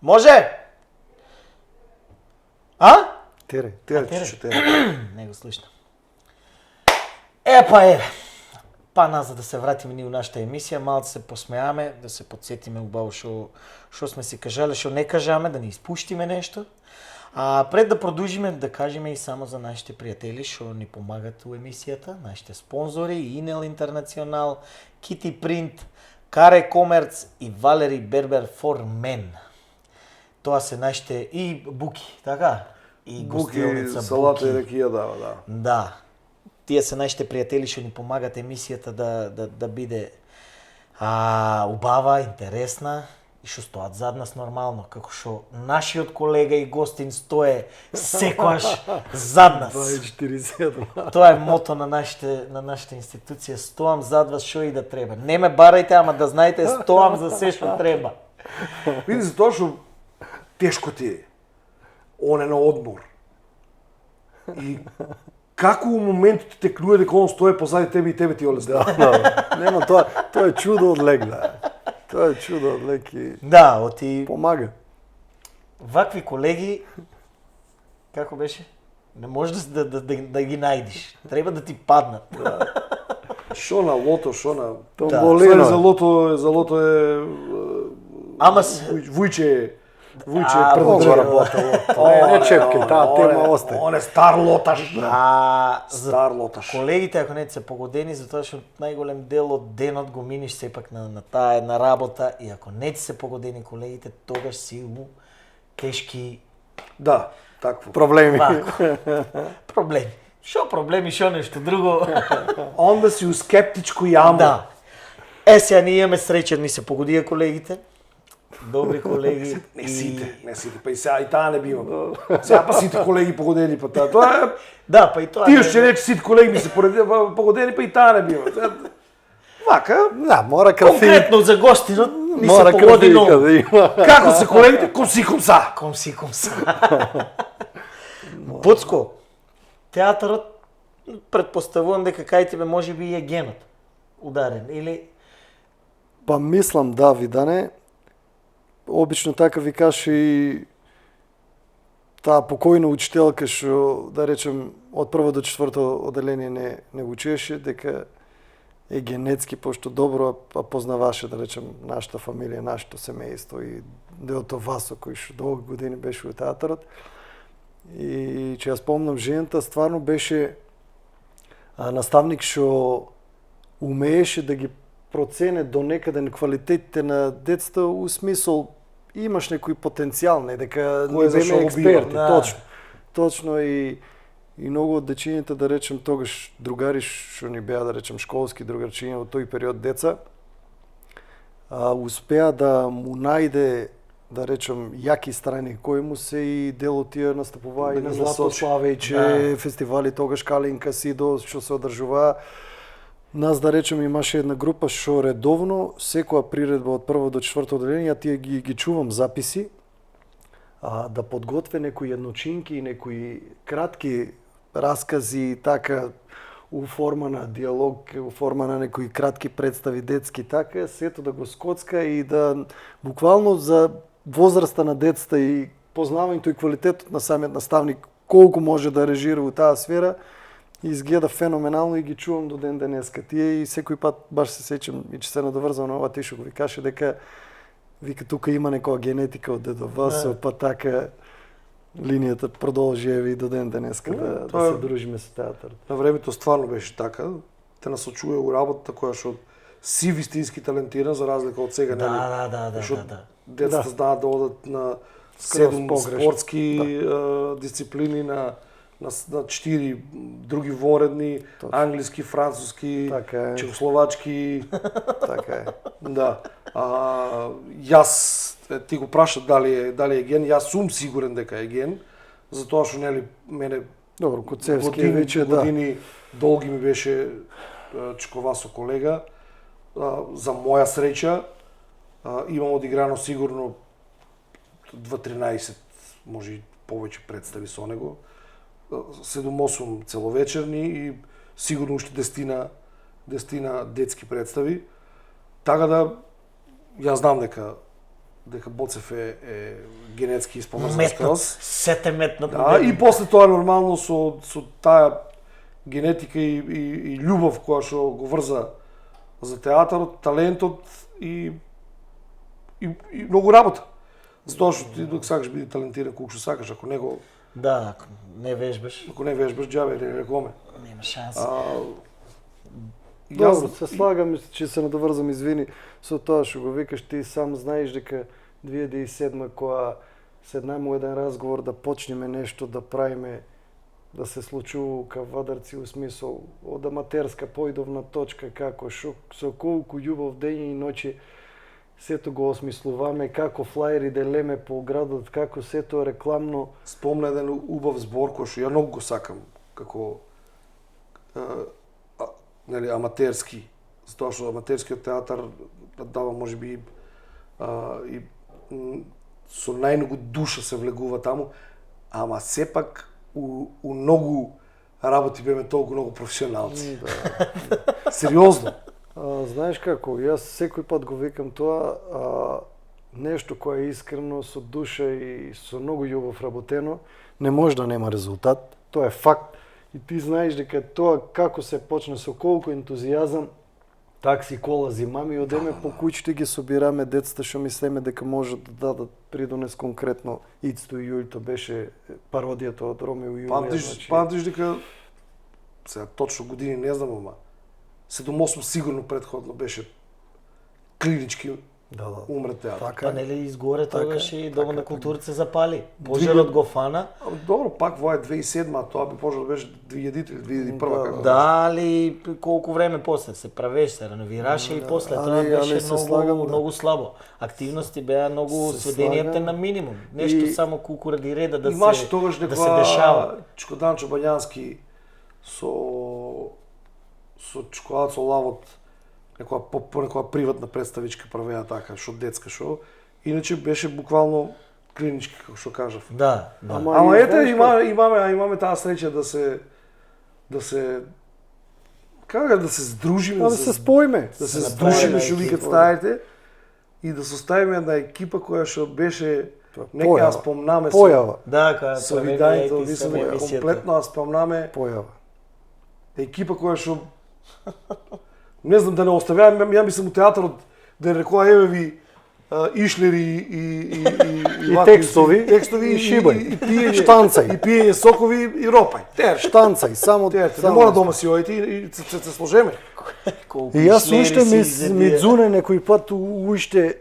Може? А? Тере. Не го слушам. Па назад да се вратиме ние у нашата емисија, малку се посмеаме, да се подсетиме убаво што сме си кажале, што не кажаме, да не испуштиме нешто. А пред да продолжиме да кажеме и само за нашите пријатели што ни помагат у емисијата, нашите спонзори, Инел Интернационал, Кити Принт, Каре Комерц и Валери Бербер for Men. Тоа се нашите и буки, така? И гостилница салата и ракија дава, да. Да. Тие се нашите пријатели што ни помагат емисијата да биде убава, интересна и што стоат зад нас нормално, како што нашиот колега и гостин стое секогаш зад нас. 24/7. Тоа е мото на нашата институција, стоам зад вас што и да треба. Не ме барајте, ама да знаете, стоам за се што треба. Види за тоа што тешко ти е. Он е на одмор. И како у моментот те кнуе дека он стое позади тебе и тебе ти олесна. Да. Нема тоа е чудо од лек, да. Тоа е чудо од лек и Да, оти помага. вакви колеги, како беше? Не можеш да ги најдиш. Треба да ти паднат. Шо на лото, шо на... Томболино. За лото е... Ама Вујче А, предодржа Вујче. работа. Не чепке, таа тема остаje. Он е стар лоташ. за Стар лоташ. колегите, ако не се погодени, затоа што најголем дел од денот го миниш сепак на таа една работа и ако не ти се погодени колегите, тогаш си у тешки Да, такво. Проблеми. проблеми. Шо проблеми, шо нешто друго. Онда си у скептичко јамо. Да. Сега ние имаме среќа, ни се погодија колегите. Добри колеги. Не сите, па и сега и таа не бива. Сега па сите колеги погодени па таа. Тоа е... Да, па и тоа. Тие што рече сите колеги ми се погодени, па и таа не бива. Вака, Да, мора крафини. Конкретно за гостинот ни Мора се погоди крафини многу. да има. како се колегите, комси комса. Комса. Боцко, театарот, предпоставувам дека кај тебе може би е генот ударен, или... Па мислам да, Видане. Обично така викаше и таа покојна учителка што, да речем, од прво до четврто одделение не учеше, дека е генетски, пошто добро познаваше, да речем, нашата фамилија, нашето семејство и деото Васо, кој што долги години беше во театарот. И че ја спомнам, жената стварно беше наставник што умееше да ги процене до некаден квалитетите на децата у смисол имаш некој потенцијал, не дека Кој не за што беме го експерти, бива, да. точно. Точно и многу од дечињата, да речем, тогаш другари што ни беа, да речем, школски другарчиња во тој период деца, успеа да му најде, да речем, јаки страни кои му се и дел од тие настапуваа Да и на ги Злато насочи. Славејче, фестивали тогаш Калинка, Сидо, што се одржуваа. Нас, да речем, имаше една група што редовно, секоја приредба од прво до четврто одделение, тие ги чувам записи, да подготве некои едночинки и некои кратки раскази, така, у форма на диалог, у форма на некои кратки представи детски, така, сето да го скоцка и да буквално за возраста на децата и познавањето и квалитетот на самиот наставник, колку може да режира у таа сфера, изгледа феноменално и ги чувам до ден денеска. Тие и секој пат баш се сеќам и че се надоврзам на ова ти што го ви каже дека вика тука има некоја генетика од дедо Васо, па така линијата продолжи еви до ден денеска да тоа се дружиме со театар. На времето стварно беше така. Те насочува у работата која што си вистински талентиран за разлика од сега, нели? Да. Децата знаат да одат на Скроз 7 погрешно. спортски дисциплини, на 4 други воредни, англиски, француски, Така е. чехословачки. Така е. Да. Јас ти го праша дали е ген, јас сум сигурен дека е ген, затоа што нели мене Добро, Коцевски е веќе години долги ми беше Чковасо колега. За моја среќа имам одиграно сигурно 2-13, може и повеќе представи со него. 7-8 целовечерни и сигурно уште 10 детски представи. Така да јас знам дека Боцев е генетски испомрзан скроз. Сете метнат. Да, и после тоа нормално со таа генетика и љубов која што го врза за театарот, талентот и многу работа. Затоа што ти док сакаш биде талентиран колку што сакаш, ако него Да, ако не вежбаш, џабе не рекоме. нема шанс. Добро, се слагам, че се надоврзам, извини, со тоа што го викаш, ти сам знаеш дека 2007 кога седнаме еден разговор да почнеме нешто да правиме, да се случува кавадарци у смисол од аматерска поидовна точка, како шо, со колку љубов дења и ноќи сето го осмислуваме, како флаери делеме по градот, како сето рекламно. Спомна еден убав збор кој што ја многу го сакам, како нели аматерски, затоа што аматерскиот театар дава можеби и со најмногу душа се влегува таму, ама сепак у многу работи беме толку многу професионалци. Сериозно. Знаеш како, јас секој пат го викам тоа, нешто кое е искрено, со душа и со многу љубов работено, не може да нема резултат, тоа е факт. И ти знаеш дека тоа како се почне со колку ентузијазам, такси, колази, мами, одеме по куќите ги собираме децата што мислеме дека можат да дадат придонес конкретно. Ицто и Јујто беше пародијата од Ромео и Јулија. Памтиш дека сега точно години не знам, ама 7-8 сигурно предходно беше клинички умре театар. Па нели изгоре тогаш и Домот на културата се запали. Двигат- Пожарот го фана. Добро, пак во 2007, а тоа би пожар беше 2000 или 2001 како. Да, али колку време после се правеше, се реновираше и после тоа али беше се слагам, да. многу слабо. Активности беа многу Се сведенијата слагам. на минимум. Нешто И- само колку ради реда да Имаше се тогаш да се дешава. Чкоданчо Бањански со Чкоацо Лавот некоја приватна представичка правеа така, што детска шо. Иначе беше буквално клинички, како што кажав. Да, да. Ама и ете, знаеш имаме таа среќа да се како да се здружиме, Да се споиме. да се се здружиме направиме што викат екипа. старите и да составиме една екипа која што беше нека Појава. ја спомнаме Појава. Да, кога со правиме видањето, еки мислам само дека емисијата. комплетно ја спомнаме Појава. екипа која што не знам да не оставјам, ја мислам у театарот да рекоа еве ви ишлери И текстови, текстови и шибај, и пиење, штанцај. и пиење сокови и ропај. Штанцај, само Не мора дома си ојте и се сложеме. Колку И јас шлери уште си ми изедија. дзуне некој пат уште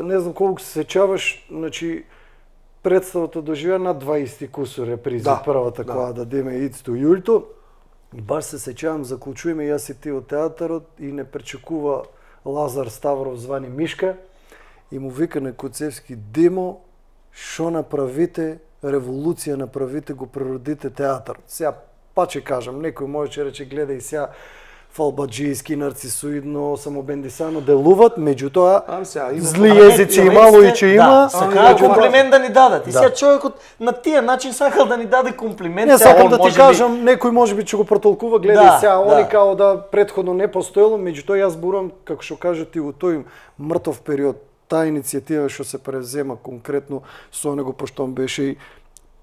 не знам колку се сеќаваш, значи представата доживеа на 20 кусур репризи, Да, првата да. која да деме Ицто Јулто. Баш се сеќавам, заклучуваме јас и ти од театарот и не пречекува Лазар Ставров звани Мишка и му вика на Коцевски: Димо, шо направите, револуција направите, го преродите театарот. Сега паче кажам, некој може рече гледај сега фалбаджијски, нарцисоидно, самобендисано делуват, меѓутоа Сега, има- зли Ама не, езици човек имало сте- и че да, има. сакаа меѓутоа- комплимент да ни дадат. И Да. сега човекот на тие начин сакал да ни даде комплимент. Не сега сакам он да ти можеби- кажам, некој можеби ќе го протолкува, гледај Да, сега, да. они као да претходно не постоело, меѓутоа јас зборувам, како што кажа ти, во тој мртов период, таа иницијатива што се презема конкретно со него, пошто он беше и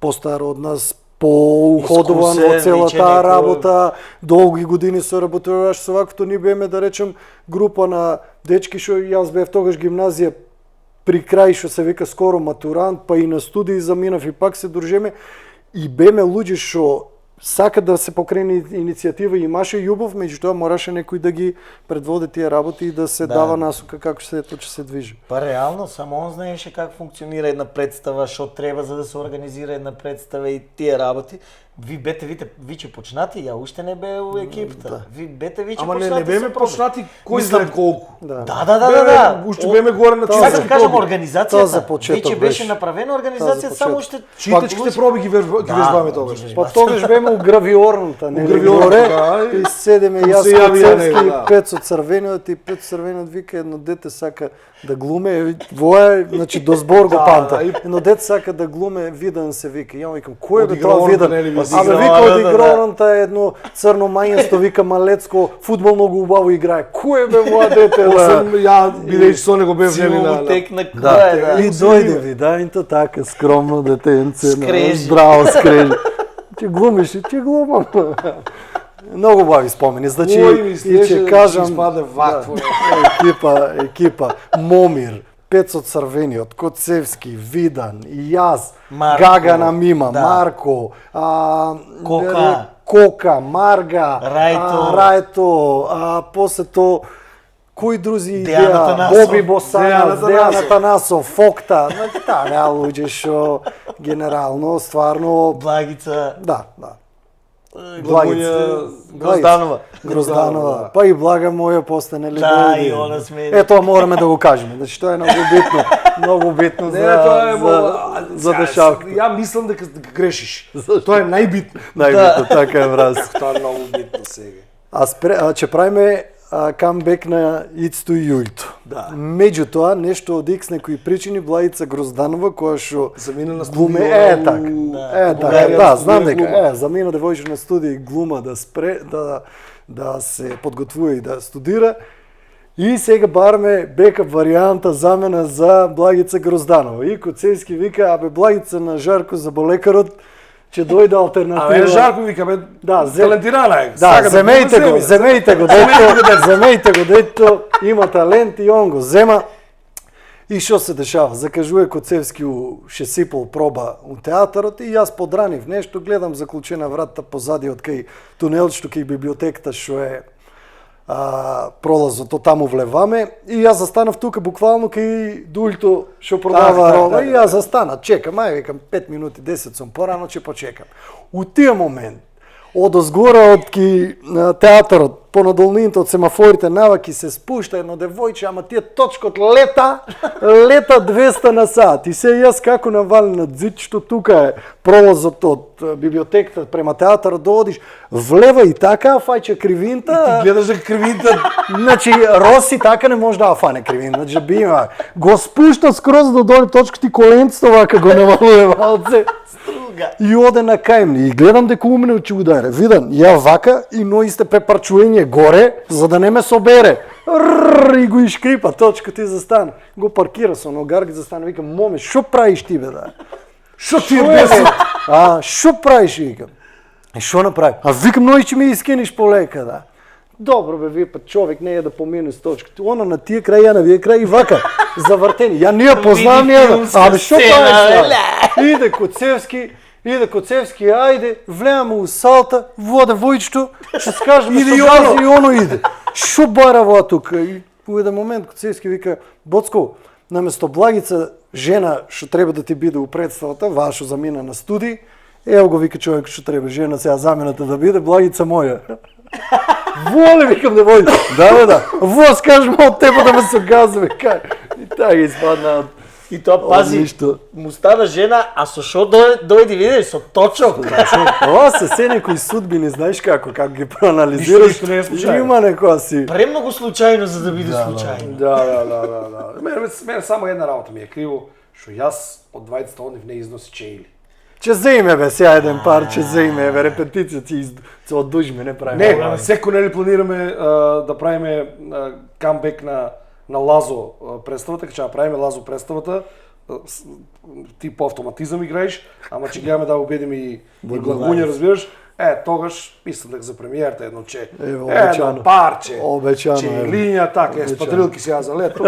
постар од нас, поуходуван во Искусен, цела виче таа некој- работа, долги години соработуваш со ваквото, ние беме, да речем, група на дечки што јас бев тогаш гимназија при крај што се вика скоро матурант, па и на студии заминав и пак се дружиме и беме луѓе што сака да се покрене иницијатива и имаше љубов, меѓутоа мораше некој да ги предводи тие работи и да се Да. дава насока како се тоа ќе се движи. Па реално, само он знаеше как функционира една представа, што треба за да се организира една представа и тие работи. Ви бете виче почнати, ја уште не бе у екипата. Ви бете виче Ама почнати. не беме со проби. почнати кој Мислам, знае колку. Да. Да. Уште беме горе на Тоа Сакам за да кажам проби. Тоа организацијата. за почеток Виче беше беше. направена Тоа за организацијата, само почеток. уште Читачките проби ги вежбаме тогаш. ги Па тогаш беме у гравиорната, не гравиорната, горе, да, и седеме Кога јас се јави Коцевски Јане, и да. Пецо Црвениот и Пецо Црвениот вика едно дете сака да глуме, воја, значи до збор го Да, памта. да, и- Едно дете сака да глуме, Видан се вика. Ја му викам, кој Од бе тоа игралната, Видан? нели, ви Абе играла, вика од да, да. игралната е едно црно мањесто, вика Малецко, фудбал многу убаво играе. Кој бе моја дете? Освен Да? ја бидејќи со него бев нели Силно на му текна Да, која и дојде Видањето така скромно детенце, Скрежи. здраво скрежи. Ќе глумиш, ќе глумам. Многу убави спомени, значи Кој ми и стеше ќе да кажам си испаде вакво. екипа Момир, Пецо Црвениот, Коцевски, Видан, и јас, Марко, Гагана Мима, да. Марко, Кока. Кока, Марга, Рајто. Рајто, после тоа кои друзи Дејан идеја, Атанасов. Боби Дејан Босанов, Дејан Атанасов. Атанасов, Фокта, значи таа луѓе што генерално стварно Благица, да. Благоња Грозданова. Грозданова, па и Блага моја постанели Да, и она сме. Тоа мораме да го кажеме, значи тоа е многу битно Не, тоа е за дешавката. Ја мислам дека грешиш. Тоа е најбитно. Најбитно, така е мраз. Тоа е многу битно сега. Ќе правиме камбек на Ицто и Јулто. Да. Меѓутоа, нешто од икс некои причини, Благица Грозданова, која што Замина на глуме, студио. така. Бугарија, Да, студио знам дека, глума. замина девојче на студија и глума да спре, да се подготвува и да студира. И сега бараме бекап варијанта замена за Благица Грозданова. И Коцевски вика, абе Благица на Жарко Заболекарот, ќе дојде алтернатива. Абе Жарко вика бе, Да, талентирана е. Да, Сака земејте го, глуми, земејте го, дето има талент и он го зема. И што се дешава? Закажува Коцевски у Шесипол проба у театарот и јас подранив нешто, гледам заклучена врата позади од кај тунелот што кај библиотеката што е пролазот, таму влеваме и јас застанав тука буквално кај Дулто што продава роба и јас застанав, чекам, викам 5 минути, 10 сум порано, ќе почекам. У тие момент одозгора од ки театарот, понадолнините од семафорите наваки се спушта едно девојче, ама тие точкот лета 200 на сат. И се јас како навален на зид, што тука е пролазот од библиотеката према театарот, доодиш влева и така, фаќа кривинта. Ти гледаш дека кривинта Значи, Роси така не може да фане кривин, значи бима. Го спушта скроз до доле точките коленцето, вака го навалува малце. Струга. И оде на кајмни. И гледам дека у мене ќе ударе. Видам, ја вака и ноисте препарчување горе, за да не ме собере. И го ишкрипа, точка ти застана. Го паркира со ногарги, застана, викам, моме, шо правиш ти бе да? Што ти е бесен? Шо правиш, викам. И шо направи? Викам, ној ќе ми искениш полека, да. Добро бе, вие па човек не е да помине с точките. Она на тие крај, ја на вие крај и вака. Завртени. Ја не ја познавам ја. Абе што тоа е? Иде Коцевски, ајде, влеаме у салта, вода војчето, што скажеме Иде што и оно иде. Шо бара во тука? И у еден момент Коцевски вика: "Боцко, наместо Благица жена што треба да ти биде у представата, вашо замина на студии, ево го вика човек што треба жена сега замената да биде Благица моја." Воле викам да води. Да. Во скажем од тебе да ме се газове, кај. И така испадна. И тоа пази, ништо. му стана жена, а со шо дојди видиш, со точок. Ова се некои судбини, знаеш како ги проанализираш. Ништо не е случајно. Има некоја си. Премногу случајно за да биде случајно. Да. Мене само една работа ми е криво, што јас од 20 однив не износи чеили. Че зеиме бе, сега еден пар, че зеиме бе, репетиција се одужме, не правиме. Не, секој нели планираме да правиме камбек на Лазо представата, ќе правиме Лазо представата. Ти по автоматизам играеш, ама ќе гледаме да убедиме и Благуња, разбираш? Тогаш мислам дека за премиерата едно че. Едно парче. Обечано че е. линија така, спадрилки сега за лет.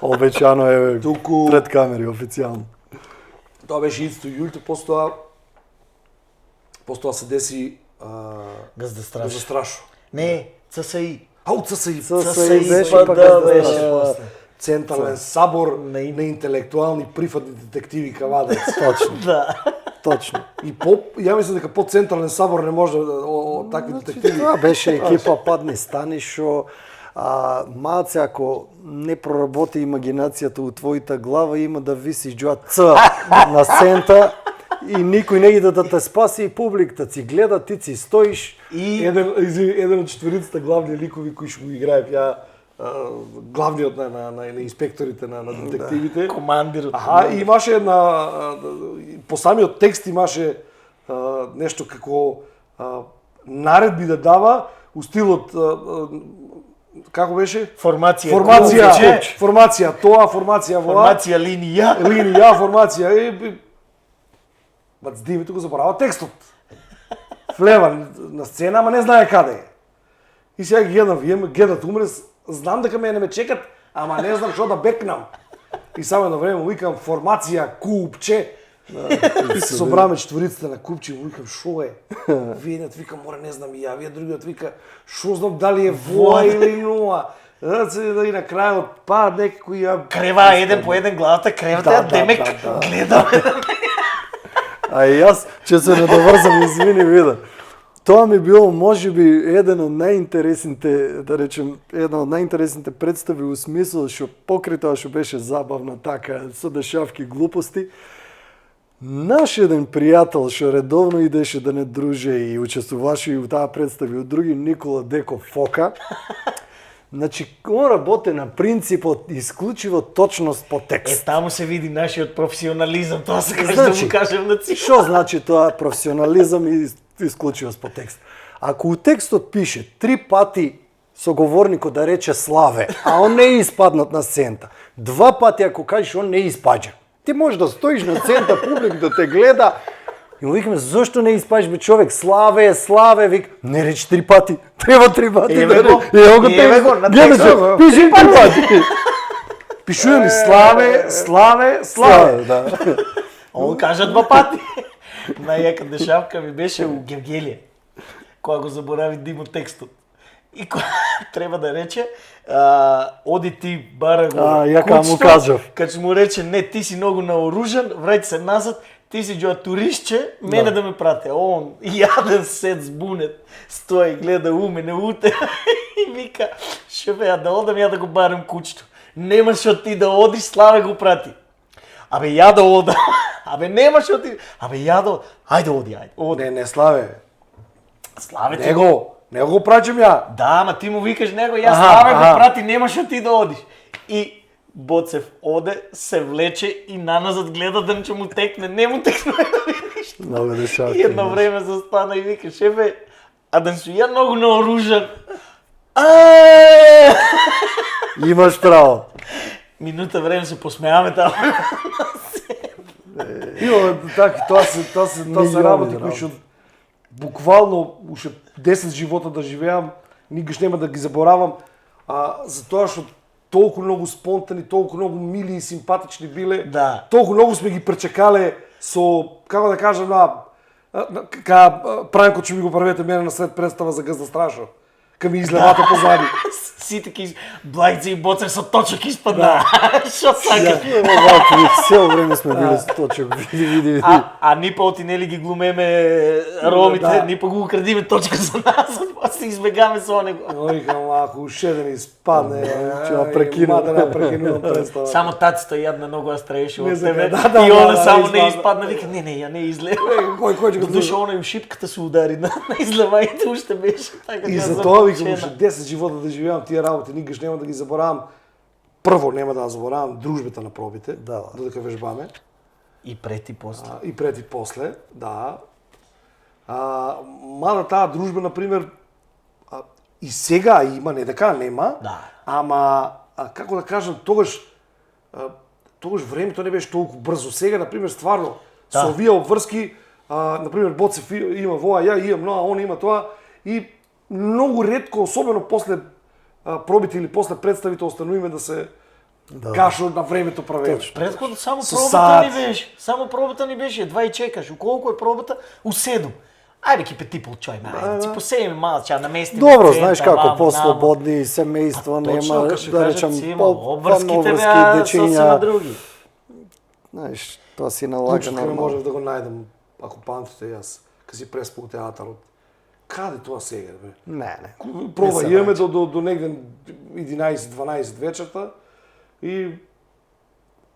Обечано е Туку пред камери официјално. тоа беше исто јулите, постоја се деси Газда страшно. Не, ЦСИ. Ау, ЦСИ беше па пак да да беше страшно. после. Централен сабор На на интелектуални прифатни детективи Кавадец. Точно, Да. точно. И ја мислам дека под Централен сабор не може такви детективи. Тоа беше екипа падни стани шо малце ако не проработи имагинацијата у твојата глава, има да виси џоа Ц на сцента и никој не иде да те спаси и публиката си гледа, ти си стоиш. И Еден од четворицата главни ликови кои што го играев ја, главниот на инспекторите на детективите. командирот. Аха, и имаше една по самиот текст имаше нешто како наредби да дава у стилот како беше? Формација. Формација тоа, формација воа. Формација линија. Линија, формација. Бац дивито го заборава текстот. Влева на сцена, ама не знае каде е. И сега ги гледат умрес, знам дека мене ме чекат, ама не знам што да бекнам. И само едно време му викам формација купче. И се собраме четворицата на купче, му викам шо е? Едниот вика море не знам и ја, вие другиот вика шо знам дали е воа или нула. И на крајот па некој ја Крева еден по еден главата, кревата демек гледаме. А и јас ќе се надоврзам, извини вида. Тоа ми било можеби еден од најинтересните, да речем, една од најинтересните представи у смисол што покрај тоа што беше забавна така со дешавки глупости. Наш еден пријател што редовно идеше да не друже и учествуваше и у таа представи од други, Никола Деко Фока. Значи, он работи на принципот исклучиво точност по текст. Таму се види нашиот професионализам, тоа се каже да му кажем на цифра. Што значи тоа професионализам и исклучивост по текст? Ако у текстот пише 3 пати соговорникот да рече Славе, а он не е испаднат на сцента, 2 пати ако кажеш он не испаѓа. Ти можеш да стоиш на сцента, публик да те гледа, и му викаме, зошто не испаѓаш бе човек, Славе, вик, не речи 3 пати, треба 3 пати. Еве го, на текстот, пиши 5 пати. пишува ми Славе. Да. Он кажа 2 пати. Најака дешавка ми беше у Гевгелија, кога го заборави Димо текстот. И кога треба да рече, оди ти бара го ја му кажав. Кај му рече, не, ти си многу наоружен, враќи се назад, ти си џоа туристче, мене да ме прате. Он, јаден сет збунет, стои, гледа у мене, уте, и вика, шефе, да одам ја да го барам куќето. Немаш од ти да одиш, Славе го прати. Абе, ја да одам. Абе, немаш од ти. Абе, ја да одам. Ајде, оди. Не, Славе. Славе ти. Него го праќам ја. Да, ама ти му викаш него, ја Славе го прати, немаш од ти да одиш. И Боцев оде, се влече и наназад гледа да ќе му текне, не му текне да видиш. Много дешавки. И едно време застана и вика, шефе, а да су ја многу наоружен. Имаш право. Минута време се посмеаваме таму. Има така, тоа се работи кои што буквално уште 10 живота да живеам, никогаш нема да ги заборавам, затоа што толку многу спонтани, толку многу мили и симпатични биле, Да. толку многу сме ги пречекале со, како да кажам, Пранко че ми го правете мене на сред представа за Гзда Страшо. Ка ми излевате позади. Сите ки Блајце и Боцев со точок испадна. Што сакаш? Цело време сме били со точок, види. А ни па отинели ги глумеме ромите, Да. ни па го украдиме точка за нас, после избегаме со него. Ой, ако уште да ни испадне, Ќе ја прекинам. да не прекинувам представа. Само тацата јадна многу ја страеше Не од знам, тебе. да, И она да, само не не испадна. испадна, вика не, ја не излева. Кој ќе го Душа она и у шипката се удари на излевајте уште беше така. И ја за тоа викам започена. уште 10 живота да живеам тие работи, никогаш нема да ги заборавам. Прво нема да ја заборавам дружбата на пробите, Да. додека вежбаме. И пред и после. И пред и после, да. Мада таа дружба, например, и сега има, не дека нема, Да. ама, како да кажам, тогаш времето не беше толку брзо. Сега, например, стварно, Да. со овие обврски, например, Боцев има воа, ја имам, но он има тоа, и многу ретко, особено после пробите или после представите, остануваме да се кашо на времето правеме. Претходно само Со пробата саат. ни беше. Само пробата ни беше. Едва и чекаш. У колку е пробата? У 7. Ајде ки петипол чој, ајде, си поседиме мало, ча наместиме. Добро, цента, знаеш како, вамо, послободни, семејство, Точно, нема, како што да кажат речам, си, има обврските беа дечиња. сосема други. Знаеш, тоа си налага Клучот не нормално. можев да го најдам, ако памтите јас, кога си преспал театарот. Каде тоа сега, бе? Не. Проба, се имаме до негде 11-12 вечерта и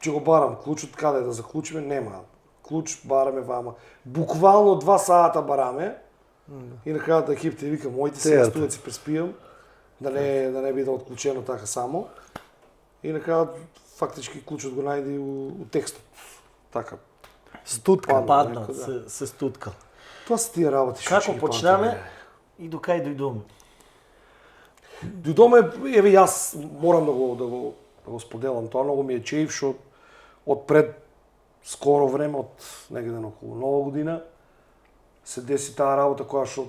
ќе го барам клучот, каде да заклучиме, нема. Клуч бараме вама. Буквално 2 сата бараме и на крајата екипите викам, мојте се, Театар. студет си преспијам, да не биде отклучено така само. И на крајата фактички клучот го најде у текстот. Така. Стутка. Паднал, некој, се стуткал. Тоа се тие работи. што ќе Како ги почнаме памтиме. и до кај дојдоме? Дојдоме, еве јас морам да го споделам, тоа многу ми е чеив, што од пред скоро време, од негде на околу Нова година, се деси таа работа која што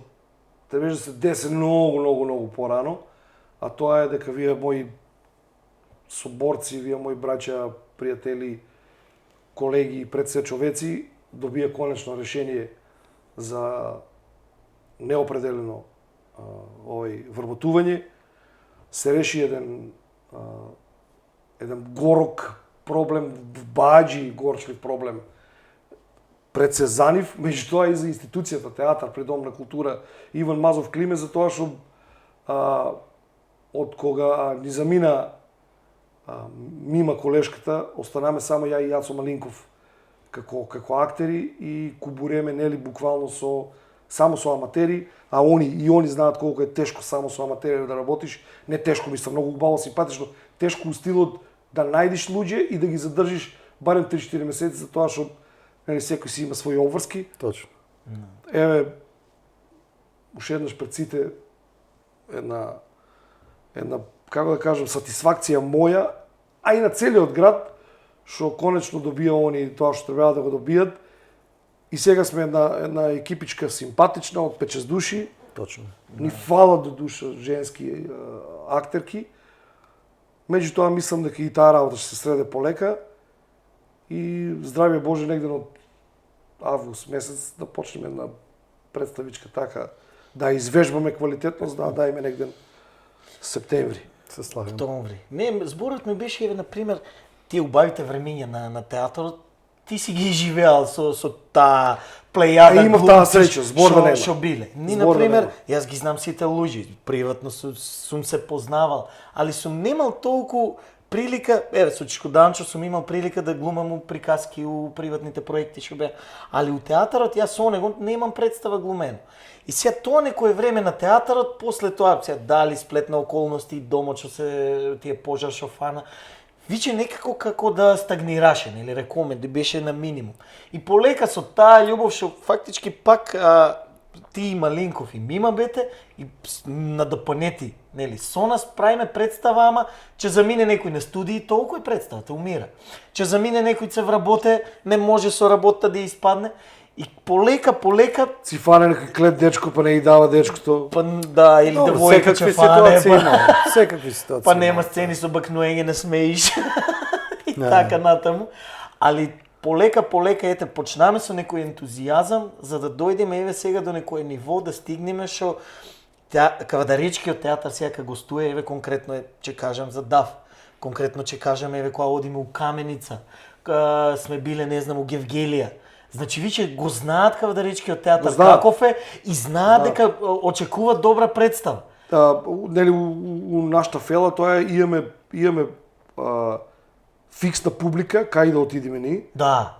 требаше да се деси многу порано, а тоа е дека вие мои соборци, вие мои браќа, пријатели, колеги и пред се човеци, добија конечно решение за неопределено вработување. Се реши еден горок проблем, баџи горчлив проблем пред Сезанив, меѓутоа и за институцијата театар при Дом на култура Иван Мазов Климе, за тоа што од кога ни замина мима колешката, останаме само ја и Јацо Малинков како актери и кубуреме нели буквално само со аматери, а они знаат колку е тешко само со аматери да работиш. Не тешко, мислам, многу убаво, симпатично, тешко у стилот да најдеш луѓе и да ги задржиш барем 3-4 месеци, за тоа што нели секој си има своји обврски. Точно. Еве, уште еднаш пред сите една како да кажам, сатисфакција моја, а и на целиот град, што конечно добија они тоа што требаа да го добијат. И сега сме една екипичка симпатична од 5-6 души. Точно. Ни фала до душа женски актерки. Меѓутоа мислам дека и таа работа ќе се среде полека и здравје Боже негде од август месец да почнеме една представичка така да извежбаме квалитетно, за да дајме негде септември. Се слагам. Октомври. Не, зборот ми беше, еве, например, тие убавите времиња на театарот, ти си ги живеал со таа плејада. Имав таа среќа, збор да нема. Што биле. Ни, Збор да например, нема. јас ги знам сите луѓе, приватно сум се познавал, али сум немал толку прилика, еве, со Чичко Данчо сум имал прилика да глумам у приказки, у приватните проекти што беа, али у театарот јас со него немам представа глумено. И сега тоа некое време на театарот, после тоа, сега дали сплетна околности, домот што се тие пожар што фана, виче некако како да стагнираше, нели рекоме, да беше на минимум. И полека со таа љубов што фактички пак ти и Малинков и Мима бете и надопонети, нели, со нас правиме представа, ама ќе замине некој на студии, толку е представата, умира. Ќе замине некој се вработе, не може со работа да испадне И полека, Си фане некој клет дечко, па не и дава дечкото. па да, или Добро, девојка секакви ќе фане, ситуации има. Секакви ситуации. па нема има. сцени со бакнуење, не смеиш. И Не. така натаму. Али полека, ете, почнаме со некој ентузијазам, за да дојдеме еве сега до некој ниво, да стигнеме шо Кавадаречкиот театар сега гостува, еве конкретно ќе кажам за ДАФ. Конкретно ќе кажам еве кога одиме у Каменица, сме биле не знам у Гевгелија. Значи више го знаат Кавадаречкиот театар Го знаат. каков е и знаат дека очекуваат добра представа. Нели у нашата фела тоа е имаме фиксна публика кај да отидеме ние. Да.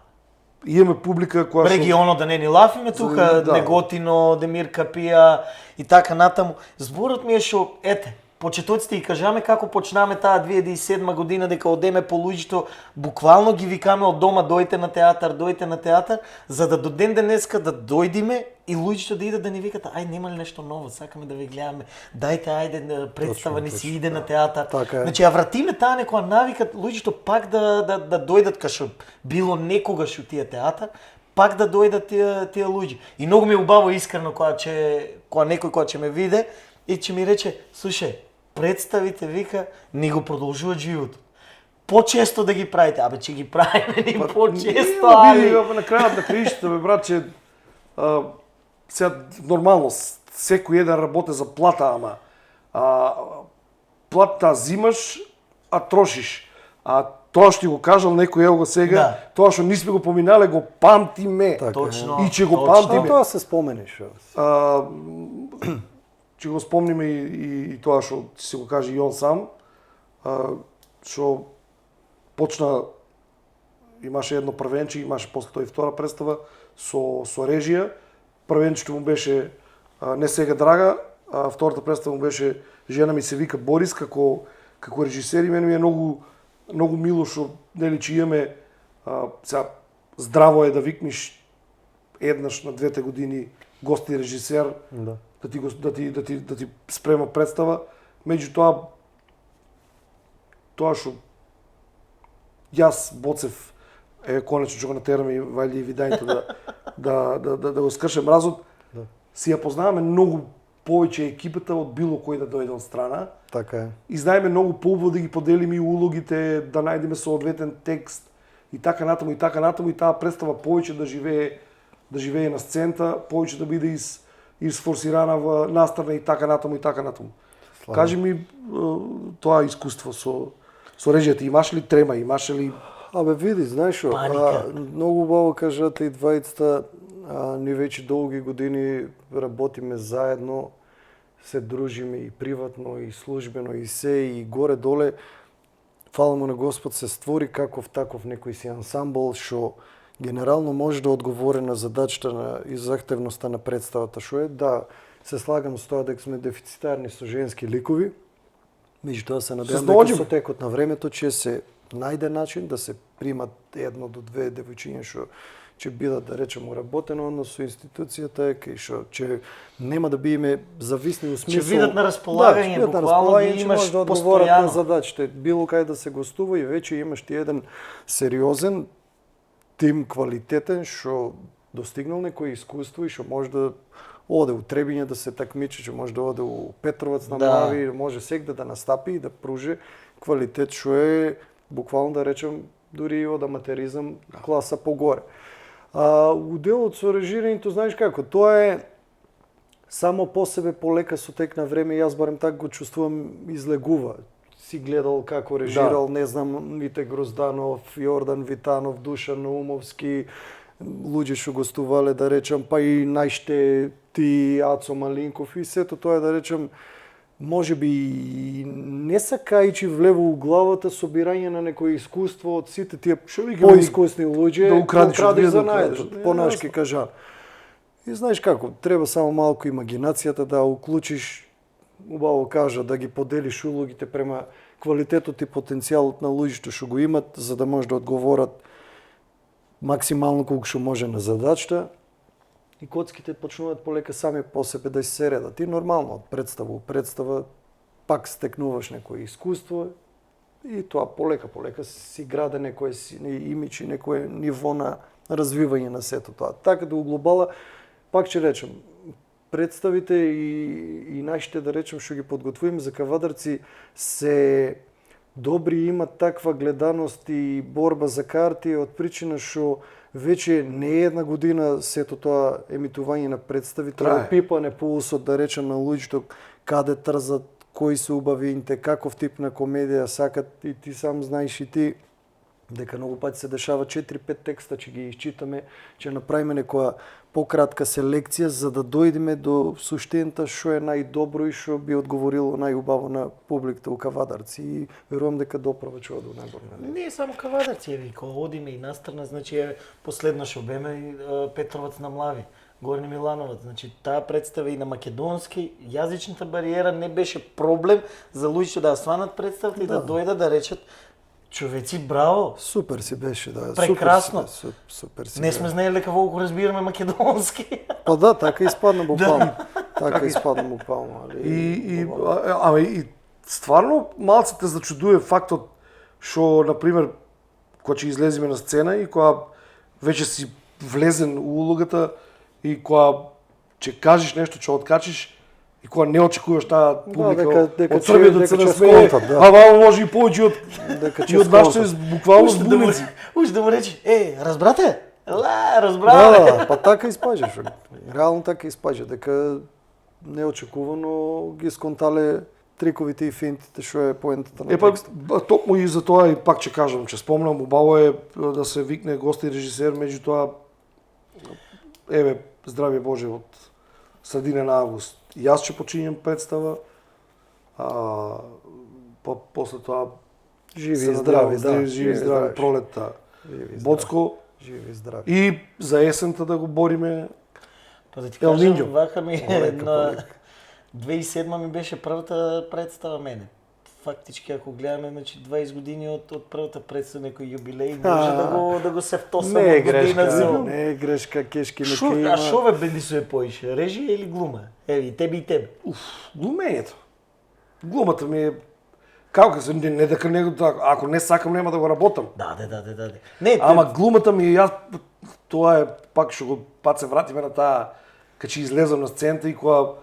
Имаме публика која Регионот да не ни лафиме тука, Да. Неготино, Демир Капија и така натаму. Зборот ми е шо, ете, почетоците и кажаме како почнаме таа 2007 година дека одеме по луѓето, буквално ги викаме од дома дојте на театар, за да до ден денеска да дојдиме и луѓето да идат да ни викат ај нема ли нешто ново, сакаме да ви гледаме, дајте ајде представа ни си иде на театар. Така е. Значи ја вратиме таа некоја навика луѓето пак да дојдат кај било некогаш у тие театар, пак да дојдат тие луѓе. И многу ми е убаво искрено кога некој ќе ме виде и ќе ми рече, слушај, представите, вика, ни го продолжуваат животот. По-често да ги правите, абе ќе ги правиме ни по-често, али... На крајот на краиштата, бе братче, сега нормално секој еден работе за плата, ама плата зимаш, а трошиш. А тоа што ти го кажал некој ево го сега, Да. тоа што нисме го поминале, го памтиме. Така. Точно. И ќе го точно. памтиме. Тоа се спомениш. Ќе го спомниме и тоа што си го каже и он сам, што почна, имаше едно првенче, имаше после тоа и втора представа со режија. Првенчето му беше Не сега драга, а втората представа му беше Жена ми се вика Борис како режисер и мене ми е многу мило што нели че имаме сега здраво е да викнеш еднаш на 2 години гости режисер да ти спрема представа. Меѓутоа тоа што јас Боцев конечно ќе го натераме и вајде и видањето да го скршем мразот. Си ја познаваме многу повеќе екипата од било кој да дојде од страна. Така е. И знаеме многу поубаво да ги поделиме и улогите, да најдеме соодветен текст и така натаму и таа представа повеќе да живее на сцента, повеќе да биде изфорсирана во настрана и така натаму. Кажи ми тоа искуство со режијата, имаш ли трема, имаш ли... Абе види, знаеш што, многу убаво кажате и двајцата, ние веќе долги години работиме заедно, се дружиме и приватно, и службено, и се, и горе-доле. Фала му на Господ се створи каков таков некој си ансамбл, што генерално може да одговори на задачата и захтевноста на представата, што е да се слагам со тоа дека сме дефицитарни со женски ликови, меѓутоа се надевам дека со текот на времето ќе се најде начин да се примат 1 до 2 девојчиња што ќе бидат, да речеме, уработено однос со институцијата, кај што ќе нема да биеме зависни у смисол... Ќе видат на располагање, буквално ги имаш да одговорат на постојано. задачите. Било кај да се гостува и веќе имаш ти еден сериозен тим, квалитетен, што достигнал некој искуство и што може да оде у Требиња да се такмичи, што може да оде у Петровац на Мрави, може сегде да настапи и да пружи квалитет што е, буквално да речем, дури и од аматеризам класа погоре. У делот со режирањето, знаеш како, тоа е само по себе полека со тек на време, јас барем така го чувствувам, излегува. Си гледал како режирал, не знам, Мите Грозданов, Јордан Витанов, Душан Наумовски, луѓе што гостувале, да речам, па и најште ти, Ацо Малинков и сето тоа е, да речем, може би не сакајќи влево у главата собирање на некој искуство од сите тие поискусни луѓе, да украдиш за најдот, понашки кажа. И знаеш како, треба само малку имагинацијата да уклучиш, убаво кажа, да ги поделиш улогите према квалитетот и потенцијалот на луѓето што го имат, за да може да одговорат максимално колку што може на задачата. И коцките почнуваат полека сами по себе да се редат. И нормално, од представа пак стекнуваш некој искуство И тоа полека си граде некој имидж и некој ниво на развивање на сето тоа. Така да углобала, пак ќе речем, представите и нашите, да речем, што ги подготвуваме за кавадарци се добри, имат таква гледаност и борба за карти од причина што веќе не е една година сето тоа емитување на представи, тоа пипане пулсот, да речем, на луѓето каде трзат, кои се убавините, каков тип на комедија сакат, и ти сам знаеш и ти дека многу пати се дешава 4-5 текста, че ги изчитаме, че направиме некоја пократка селекција за да дојдеме до суштината што е најдобро и што би одговорило најубаво на публиката у кавадарци, и верувам дека доправа ќе оди најборно. Не само кавадарци, кога одиме и настрана, значи последно што беме Петровац на Млави, Горни Милановац, значи таа представа и на македонски, јазичната бариера не беше проблем за луѓето да сванат представата и да дојдат да речат човеци, браво. Супер си беше, да. Прекрасно. Супер си. Не сме знаеле дека волку разбираме македонски. Па да, така испадна буквално. Така испадна буквално, и стварно малце те зачудува фактот што, на пример, кога ќе излеземе на сцена и кога веќе си влезен у улогата и кога ќе кажеш нешто, ќе откачиш и кога не очекуваш таа публика од Србија да се насмее, ама може и повеќе од нашите буквално збуници. Уште да му рече, разбрате? Разбраме. Да, па така испажеш. Реално така испажа, дека неочекувано ги сконтале триковите и финтите што е поентата на текстот. Токму и за тоа и пак ќе кажам, че спомнам, убаво е да се викне гост и режисер, меѓутоа здравје Боже, од средина на август. Јас ќе почињам представа, после тоа живи и здрави, живи и здрави пролетта, Боцко, живи и здрави. И за есента да го бориме. Па да ти кажам, вака ми на 2007 ми беше првата представа мене. Фактички, ако гледаме, значи 20 години од првата представа, некој юбилеј, може да го се втосам од година за... Не е грешка, кешки нека има. А шо бе бендисуе поише? Режија или глума? Еви, тебе и тебе. Глумењето. Глумата ми е... Како се, не дека ако не сакам, нема да го работам. Да. Ама глумата ми е, јас, тоа е, пак што го пат се вратиме на таа, кога ќе излезам на сцената и кога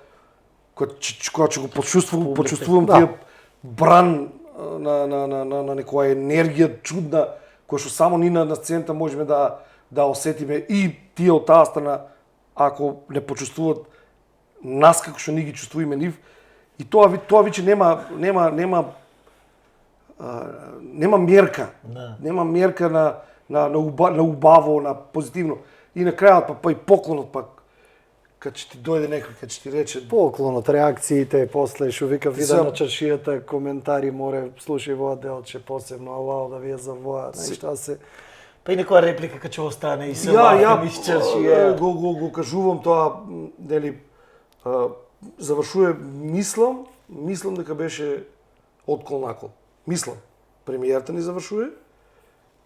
ќе го почувствувам тие бран на некоја енергија чудна, која што само ние на сцената можеме да осетиме, и тие од таа страна, ако не почувствуваат нас како што ние ги чувствуваме нив, и тоа веќе нема мерка. Нема мерка на убаво, на позитивно. И на крајот па и поклонот пак, кога ќе ти дојде некој, кога ќе ти рече... Поклонот, реакциите, после што вика вида на чаршијата, коментари, море, слушај воа делче, посебно, алао да вие за воа, нешта се... Па и некоја реплика кога ќе остане и се вафен из чаршија. Го кажувам тоа, нели, завршува, мислам дека беше откол накол. Мислам. Премиерата ни завршува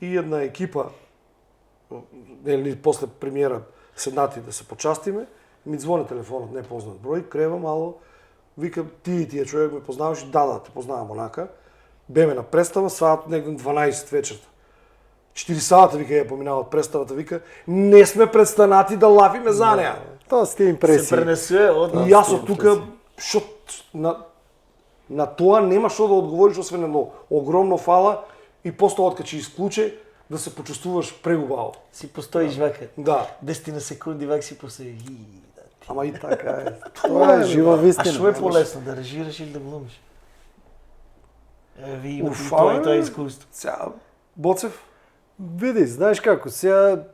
и една екипа, нели, после премиера седнати да се почастиме, ми звони телефонот, непознат број, крева мало, викам, ти човек ме познаваш? Да, те познавам онака. Беме на представа, саат негде 12 вечерта. 4 сата, вика, ја поминава од представата, вика, не сме престанати да лафиме за неа. Тоа сте импресии. Се пренесува од нас. И јас од тука, што на тоа нема што да одговориш, освен едно огромно фала, и после од кога ќе исклуче, да се почувствуваш преубаво. Си постоиш вака. Да. 10 секунди вака си постоиш. Ама и така е. Тоа е жива вистина. А што е полесно, да режираш или да глумиш? Ви имате тоа искуство. Боцев? Види, знаеш како, сега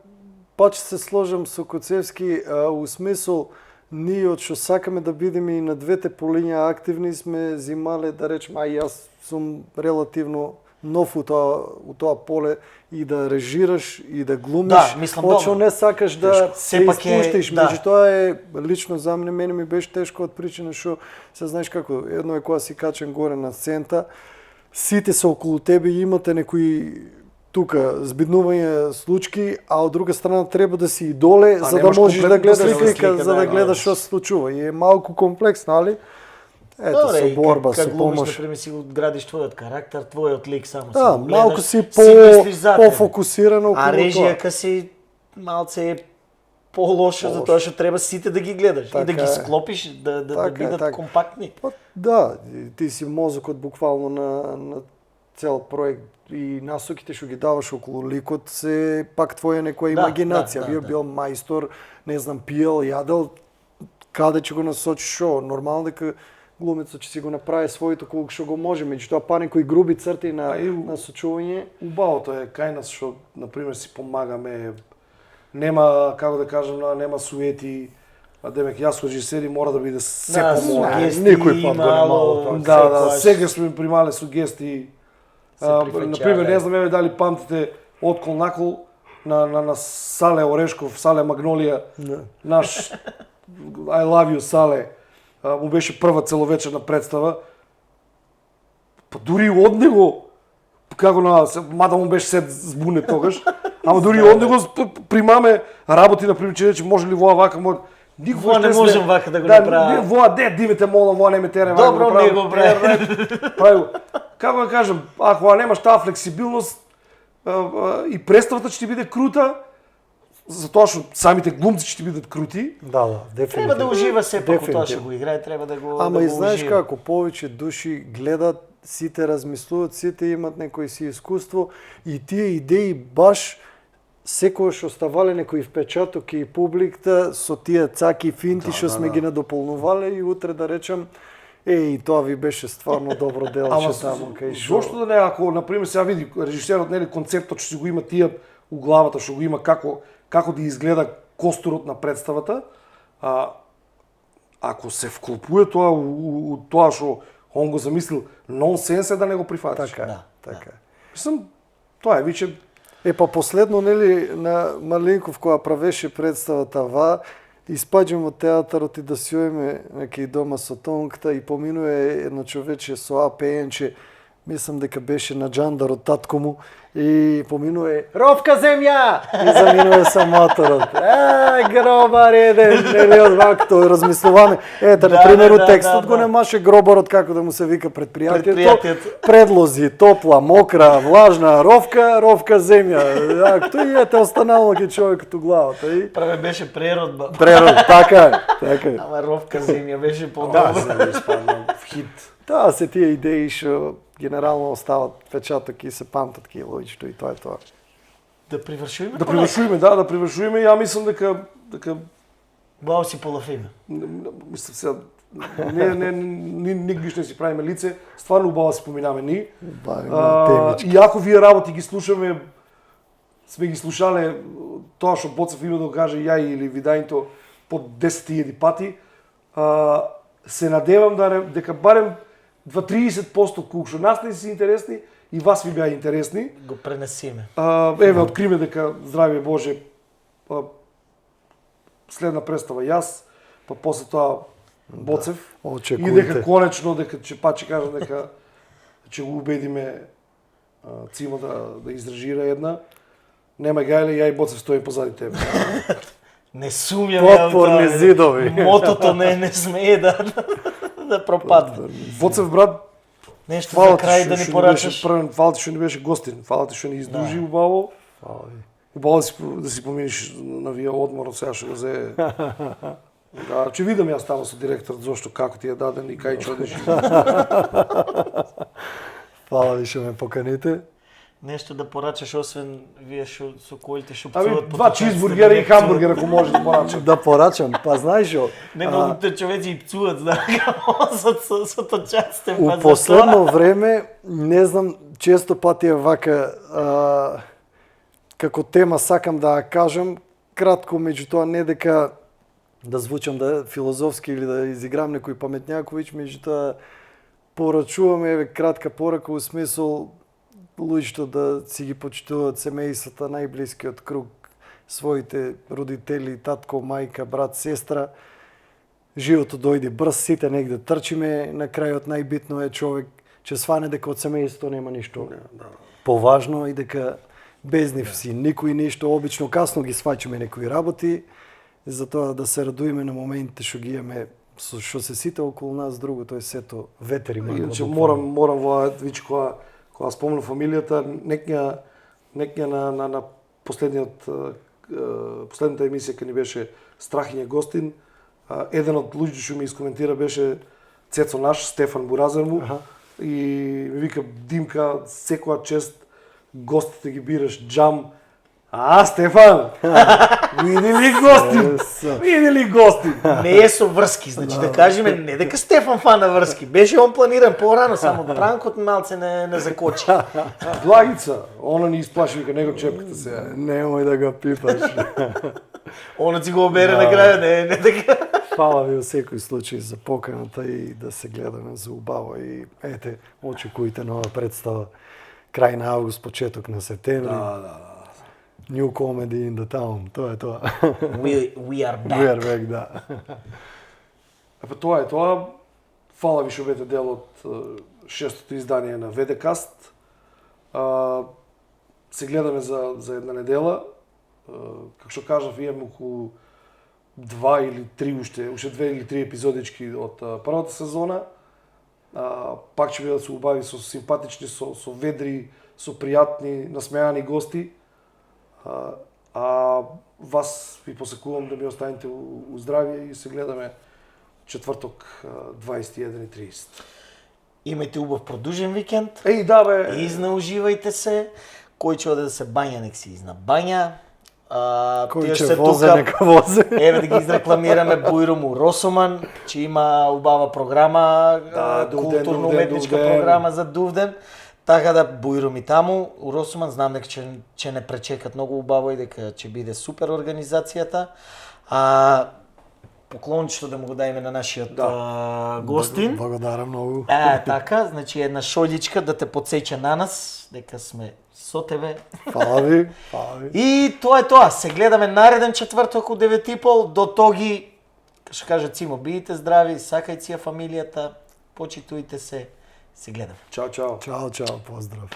пак се сложам со Коцевски, у смисол ние од што сакаме да бидеме и на двете полиња активни сме зимале, да речеме, јас сум релативно нов у тоа поле, и да режираш и да глумиш, почо не сакаш да се испуштиш, меѓутоа е лично за мене ми беше тешко од причина што се знаеш како, едно е кога си качен горе на сцента, сите се околу тебе и имате некои тука збиднување случки, а од друга страна треба да си и доле за да можеш да гледаш слика, за да гледаш што се случува. И е малку комплексно, али Ето, Добре, со и борба, как со глумиш, помош. например, си го градиш твојот карактер, твојот лик само Да, си го малку гледаш, си мислиш за тебе. пофокусирано околу А тоа. режијака си малце полошо, затоа што треба сите да ги гледаш и да Така ги е. склопиш, да Така е, бидат така. компактни. Па, да, ти си мозокот буквално на цел проект и насоките што ги даваш околу ликот се пак твоја некоја Да, имагинација. да, да, Бил мајстор, не знам, пиел, јадел, каде ќе го насочиш шо. Нормално дека глумецот ќе си го направи своето колку што го може, меѓутоа па некои груби црти на А и насочување. Убавото е кај нас што на пример си помагаме. Нема, како да кажам, нема суети. А демек јас кој режисери мора да биде се Да, помоа. сугести Никој пат го немало мало, тоа. Да, секогаш. сега сме примале сугести. Се прифаќале. Например, не знам еве дали памтите откол накол на Сале Орешков, Сале Магнолија, Да. наш I love you Сале, му беше прва целовечерна представа. Па дури од него, како мада му беше сет збуне тогаш, ама дури од него примаме работи, например, че рече, може ли воа вака, може... Воа не можем вака да го направам. Воа, димите мола, воа не ме тере вака. Добро, не го прави. Прави. Како да кажам, ако немаш таа флексибилност и представата ќе ти биде крута, затоа што самите глумци ќе ти бидат крути. Да, дефинитивно. Треба да ужива сепак во тоа што Дефинитивно. го играе, треба да го Ама да и го знаеш ужива. како, повеќе души гледат, сите размислуваат, сите имат некој си искуство и тие идеи баш секојаш оставале некој впечаток и публиката со тие цаки и финти што сме ги надополнувале и утре да речам и тоа ви беше стварно добро делче таму кај што. Зошто да не, ако на пример сега види режисерот нели концептот што си го има тие у главата, што го има како да изгледа костурот на представата, ако се вклопува тоа у тоа што он го замислил, нонсенс е да не го прифатиш. Така, Да, така. Мислам, тоа е више Па последно, нели, на Малинков, која правеше представата ва, испаѓам од театарот и да си ојме некој дома со тонката и поминува едно човече со АПН-че, мислам дека беше на Джандар од татко му, и поминува Ровка земја! И заминува со моторот. Гробар еден, нели, од вака, тој размислуваме. Ето, на пример, у текстот го немаше гробарот, како да му се вика предпријатието. Предлози, топла, мокра, влажна, ровка земја. Тој ете останало ги човекот у главата. И... Праве беше преродба. Прерод, така е. Ама ровка земја беше да, по-добро. се испадна в хит. Таа се тие идеи што генерално остават печаток и се памтат ки лоѓето и тоа е тоа. Да привршуваме. Да привршуваме, да привршуваме. Ја мислам дека Бао си полафиме. мислам сега никогаш не си правиме лице, стварно убаво си поминаме ни. И ако вие работи ги слушаме, сме ги слушале тоа што Боцев има да го каже ја или Видајнто по 10.000 пати, се надевам дека барем 20-30% колку што нас не си интересни и вас ви беа интересни. Го пренесиме. Еве, откриме дека, здравие Боже, следна представа јас, па после тоа Боцев. И дека конечно, дека ќе кажам дека ќе го убедиме Цимо да изрежира една. Нема гајле, ја и Боцев стоим позади тебе. Не сумјам Потпорни зидови. Мотото не смее да пропадне. Боцев брат, Нешто за крај да ни порачаш. Фала ти што не беше гостин, фала ти што не издружи убаво. Убаво да си поминиш на вие одморот сега што го зе. Да, ќе видам јас таму со директорот зошто како ти е даден и кај ќе одиш. Фала ви што ме поканите. Нешто да порачаш освен вие што со коите што Ами пцуват. два чизбургера и хамбургер ако може да порачам. Да порачам, па знаеш што? Не многуте човеци и пцуват, со точаците. У последно време, не знам, често пати е вака, како тема сакам да ја кажам, кратко, меѓутоа не дека да звучам да филозофски или да изиграм некој паметњаковиќ, меѓутоа порачуваме, еве, кратка порака у смисол луѓето да си ги почитуваат семејствата, најблискиот круг, своите родители, татко, мајка, брат, сестра. Животот дојде брз, сите негде трчиме, на крајот најбитно е човек че сване дека од семејството нема ништо поважно и дека без нив си никој ништо, обично касно ги сваќаме некои работи, затоа да се радуеме на моментите што ги имаме што се сите околу нас друго, тој сето ветер има. Иначе морам во вичи кога спомнам фамилијата, некња на последната емисија кога ни беше Страхиње гостин, еден од луѓето што ми искоментира беше Цецо наш, Стефан Буразерму, и ми вика Димка, секоја чест гостите ги бираш джам. Стефан! Види ли гостин? Види ли гостин? Не е со врски, значи да кажеме, не дека Стефан фан на врски, беше он планиран порано, само Транкот малце не закочи. Благица, она ни исплаши, вика, него чепката сега. Немој да го пипаш. Она си го обере на крај, не дека. Фала ви во секој случај за поканата и да се гледаме за убаво и ете, очекујте нова представа крај на август, почеток на септември. Да. New Comedy in the Town, тоа е тоа. We are back. We are back, да. Тоа е тоа. Фала ви што бете дел од шестото издание на ВД-каст. Се гледаме за една недела. Како што кажав, имаме околу 2 или 3 уште 2 или 3 епизодички од првата сезона. Пак ќе бидат се убави со симпатични, со ведри, со пријатни, насмејани гости. Вас ви посакувам да ми останете у здравје и се гледаме четврток 21:30. Имајте убав продужен викенд. Еј, да бе! Изнауживајте се. Кој ќе оде да се бања, нек си изна бања. Кој ќе возе, нека возе. Еве да ги изрекламираме Бујрум у Росоман, че има убава програма, културно-уметничка програма за Дувден. Така да Бујрум и таму, у Росоман, знам дека ќе не пречекат многу убаво и дека ќе биде супер организацијата. Поклончето да му го дајме на нашиот гостин. Благодарам многу. Така, значи една шолјичка да те подсеќа на нас, дека сме со тебе. Фала ви. И тоа е тоа. Се гледаме нареден четврток у 9:30. До тоги, што каже Цимо, бидите здрави, сакајте си ја фамилијата, почитујте се. Се гледаме. Чао. Чао, поздрав.